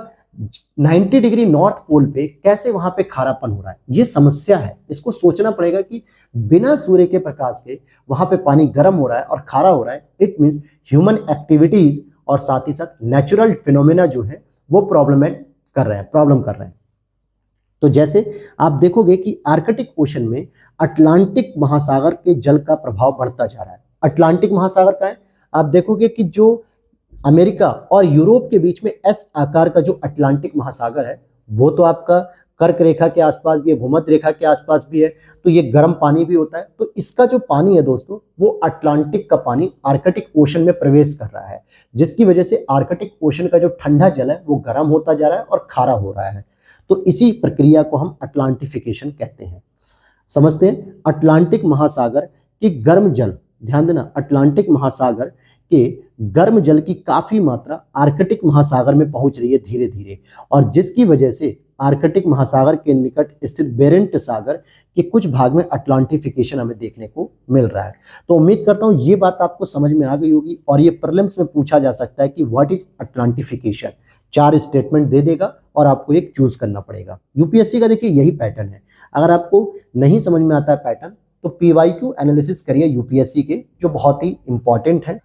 90 डिग्री नॉर्थ पोल पे कैसे वहां पे खारापन हो रहा है, ये समस्या है। इसको सोचना पड़ेगा कि बिना सूर्य के प्रकाश के वहां पे पानी गर्म हो रहा है और खारा हो रहा है, इट मींस ह्यूमन एक्टिविटीज और साथ ही साथ नेचुरल फिनोमेना जो है वो प्रॉब्लम कर रहे हैं। तो जैसे आप देखोगे कि आर्कटिक ओशन में अटलांटिक महासागर के जल का प्रभाव बढ़ता जा रहा है। अटलांटिक महासागर का है, आप देखोगे कि जो अमेरिका और यूरोप के बीच में एस आकार का जो अटलांटिक महासागर है वो तो आपका कर्क रेखा के आसपास भी है, भूमध्य रेखा के आसपास भी है, तो ये गर्म पानी भी होता है। तो इसका जो पानी है दोस्तों वो अटलांटिक का पानी आर्कटिक ओशन में प्रवेश कर रहा है, जिसकी वजह से आर्कटिक ओशन का जो ठंडा जल है वो गर्म होता जा रहा है और खारा हो रहा है। तो इसी प्रक्रिया को हम अटलांटिफिकेशन कहते हैं। समझते हैं, अटलांटिक महासागर के गर्म जल, ध्यान देना, अटलांटिक महासागर के गर्म जल की काफी मात्रा आर्कटिक महासागर में पहुंच रही है धीरे धीरे, और जिसकी वजह से आर्कटिक महासागर के निकट स्थित बेरेंट सागर के कुछ भाग में अटलांटिफिकेशन हमें देखने को मिल रहा है। तो उम्मीद करता हूं ये बात आपको समझ में आ गई होगी, और ये प्रीलिम्स में पूछा जा सकता है कि व्हाट इज अटलांटिफिकेशन। 4 स्टेटमेंट दे देगा और आपको एक चूज करना पड़ेगा। यूपीएससी का देखिए यही पैटर्न है। अगर आपको नहीं समझ में आता है पैटर्न तो पीवाईक्यू एनालिसिस करिए यूपीएससी के, जो बहुत ही इंपॉर्टेंट है।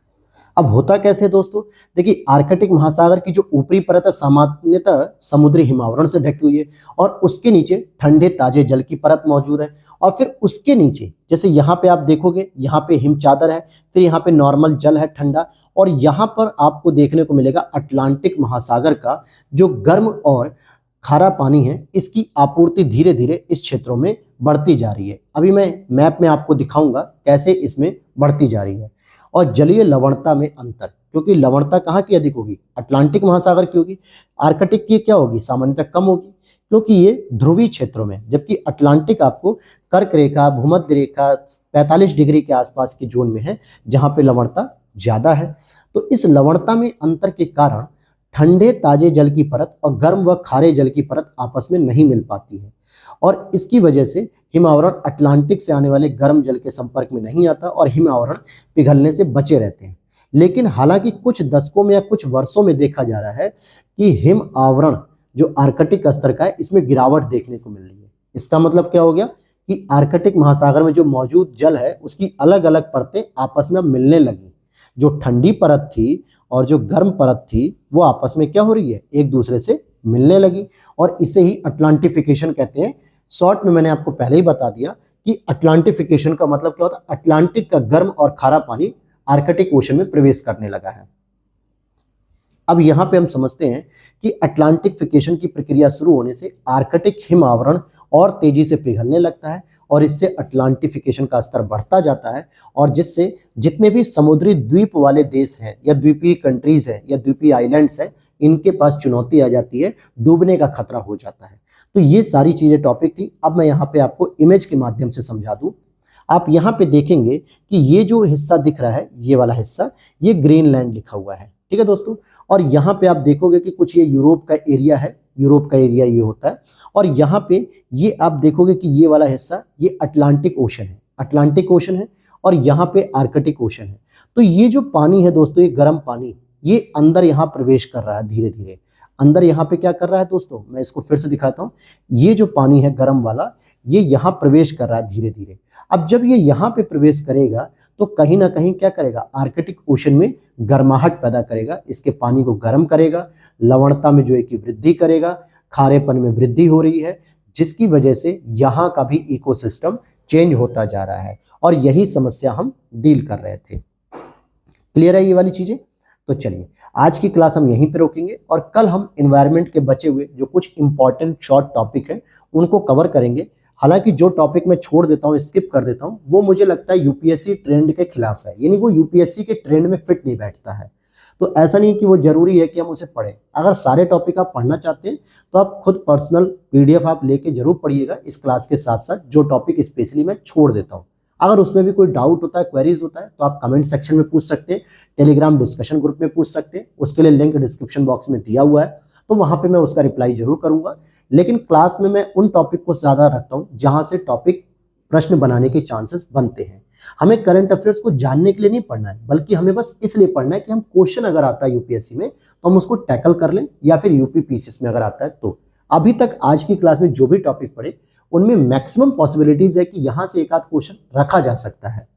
अब होता कैसे दोस्तों, देखिए आर्कटिक महासागर की जो ऊपरी परत है सामान्यतः समुद्री हिमावरण से ढकी हुई है, और उसके नीचे ठंडे ताजे जल की परत मौजूद है, और फिर उसके नीचे जैसे यहाँ पे आप देखोगे यहाँ पे हिम चादर है, फिर यहाँ पे नॉर्मल जल है ठंडा, और यहाँ पर आपको देखने को मिलेगा अटलांटिक महासागर का जो गर्म और खारा पानी है, इसकी आपूर्ति धीरे धीरे इस क्षेत्रों में बढ़ती जा रही है। अभी मैं मैप में आपको दिखाऊंगा कैसे इसमें बढ़ती जा रही है। और जलीय लवणता में अंतर, क्योंकि लवणता कहाँ की अधिक होगी, अटलांटिक महासागर की होगी, आर्कटिक की क्या होगी, सामान्यतः कम होगी, क्योंकि ये ध्रुवीय क्षेत्रों में, जबकि अटलांटिक आपको कर्क रेखा, भूमध्य रेखा 45 डिग्री के आसपास की जोन में है, जहां पे लवणता ज्यादा है। तो इस लवणता में अंतर के कारण ठंडे ताजे जल की परत और गर्म व खारे जल की परत आपस में नहीं मिल पाती है, और इसकी वजह से हिमावरण अटलांटिक से आने वाले गर्म जल के संपर्क में नहीं आता और हिमावरण पिघलने से बचे रहते हैं। लेकिन हालांकि कुछ दशकों में या कुछ वर्षों में देखा जा रहा है कि हिम आवरण जो आर्कटिक स्तर का है इसमें गिरावट देखने को मिल रही है। इसका मतलब क्या हो गया कि आर्कटिक महासागर में जो मौजूद जल है उसकी अलग अलग परतें आपस में मिलने लगी। जो ठंडी परत थी और जो गर्म परत थी वो आपस में क्या हो रही है, एक दूसरे से मिलने लगी, और इसे ही अटलांटिफिकेशन कहते हैं। शॉर्ट में मैंने आपको पहले ही बता दिया कि अटलांटिफिकेशन का मतलब क्या होता है, अटलांटिक का गर्म और खारा पानी आर्कटिक ओशन में प्रवेश करने लगा है। अब यहां पे हम समझते हैं कि अटलांटिफिकेशन की प्रक्रिया शुरू होने से आर्कटिक हिम आवरण और तेजी से पिघलने लगता है, और इससे अटलांटिफिकेशन का स्तर बढ़ता जाता है, और जिससे जितने भी समुद्री द्वीप वाले देश हैं या द्वीपीय कंट्रीज हैं या द्वीपीय आइलैंड्स हैं, इनके पास चुनौती आ जाती है, डूबने का खतरा हो जाता है। तो ये सारी चीजें टॉपिक थी। अब मैं यहाँ पे आपको इमेज के माध्यम से समझा दूं। आप यहाँ पे देखेंगे कि ये जो हिस्सा दिख रहा है, ये वाला हिस्सा, ये ग्रीनलैंड लिखा हुआ है, ठीक है दोस्तों। और यहाँ पे आप देखोगे कि कुछ ये यूरोप का एरिया है, यूरोप का एरिया ये होता है, और यहाँ पे ये आप देखोगे कि ये वाला हिस्सा ये अटलांटिक ओशन है, अटलांटिक ओशन है, और यहाँ पे आर्कटिक ओशन है। तो ये जो पानी है दोस्तों, ये गर्म पानी, ये अंदर यहाँ प्रवेश कर रहा है धीरे धीरे। अंदर यहाँ पे क्या कर रहा है दोस्तों, मैं इसको फिर से दिखाता हूँ। ये जो पानी है गर्म वाला, ये यहाँ प्रवेश कर रहा है धीरे धीरे। अब जब ये यहाँ पे प्रवेश करेगा तो कहीं ना कहीं क्या करेगा, आर्कटिक ओशन में गर्माहट पैदा करेगा, इसके पानी को गर्म करेगा, लवणता में जो है कि वृद्धि करेगा, खारेपन में वृद्धि हो रही है, जिसकी वजह से यहाँ का भी इकोसिस्टम चेंज होता जा रहा है, और यही समस्या हम डील कर रहे थे। क्लियर है ये वाली चीजें? तो चलिए आज की क्लास हम यहीं पे रोकेंगे, और कल हम एनवायरनमेंट के बचे हुए जो कुछ इंपॉर्टेंट शॉर्ट टॉपिक हैं उनको कवर करेंगे। हालांकि जो टॉपिक मैं छोड़ देता हूं, स्किप कर देता हूं, वो मुझे लगता है यूपीएससी ट्रेंड के खिलाफ है, यानी वो यूपीएससी के ट्रेंड में फिट नहीं बैठता है। तो ऐसा नहीं कि वो जरूरी है कि हम उसे पढ़ें। अगर सारे टॉपिक आप पढ़ना चाहते हैं तो आप खुद पर्सनल पीडीएफ आप लेके जरूर पढ़िएगा इस क्लास के साथ साथ, जो टॉपिक स्पेशली मैं छोड़ देता हूँ। अगर उसमें भी कोई डाउट होता है, क्वेरीज होता है, तो आप कमेंट सेक्शन में पूछ सकते हैं, टेलीग्राम डिस्कशन ग्रुप में पूछ सकते हैं, उसके लिए लिंक डिस्क्रिप्शन बॉक्स में दिया हुआ है, तो वहां पे मैं उसका रिप्लाई जरूर करूंगा। लेकिन क्लास में मैं उन टॉपिक को ज्यादा रखता हूं जहां से टॉपिक प्रश्न बनाने के चांसेस बनते हैं। हमें करंट अफेयर्स को जानने के लिए नहीं पढ़ना है, बल्कि हमें बस इसलिए पढ़ना है कि हम क्वेश्चन अगर आता है यूपीएससी में तो हम उसको टैकल कर लें, या फिर यूपी पीसीएस में अगर आता है तो। अभी तक आज की क्लास में जो भी टॉपिक पढ़े उनमें मैक्सिमम पॉसिबिलिटीज है कि यहां से एक आध क्वेश्चन रखा जा सकता है।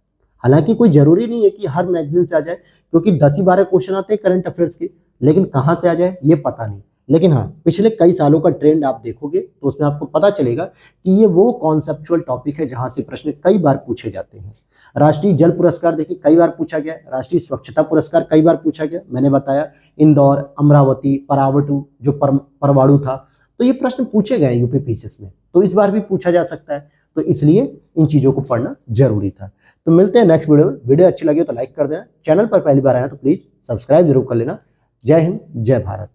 हालांकि कोई जरूरी नहीं है कि हर मैगजीन से आ जाए, क्योंकि 10 ही 12 क्वेश्चन आते हैं करंट अफेयर्स के, लेकिन कहां से आ जाए ये पता नहीं। लेकिन हाँ, पिछले कई सालों का ट्रेंड आप देखोगे तो उसमें आपको पता चलेगा कि ये वो कॉन्सेप्चुअल टॉपिक है जहां से प्रश्न कई बार पूछे जाते हैं। राष्ट्रीय जल पुरस्कार देखिए कई बार पूछा गया, राष्ट्रीय स्वच्छता पुरस्कार कई बार पूछा गया, मैंने बताया इंदौर, अमरावती, परावटू जो परवाड़ू था, तो ये प्रश्न पूछे गए यूपी पीसीएस में, तो इस बार भी पूछा जा सकता है। तो इसलिए इन चीजों को पढ़ना जरूरी था। तो मिलते हैं नेक्स्ट वीडियो में। वीडियो अच्छी लगी तो लाइक कर देना, चैनल पर पहली बार आया तो प्लीज सब्सक्राइब जरूर कर लेना। जय हिंद, जय भारत।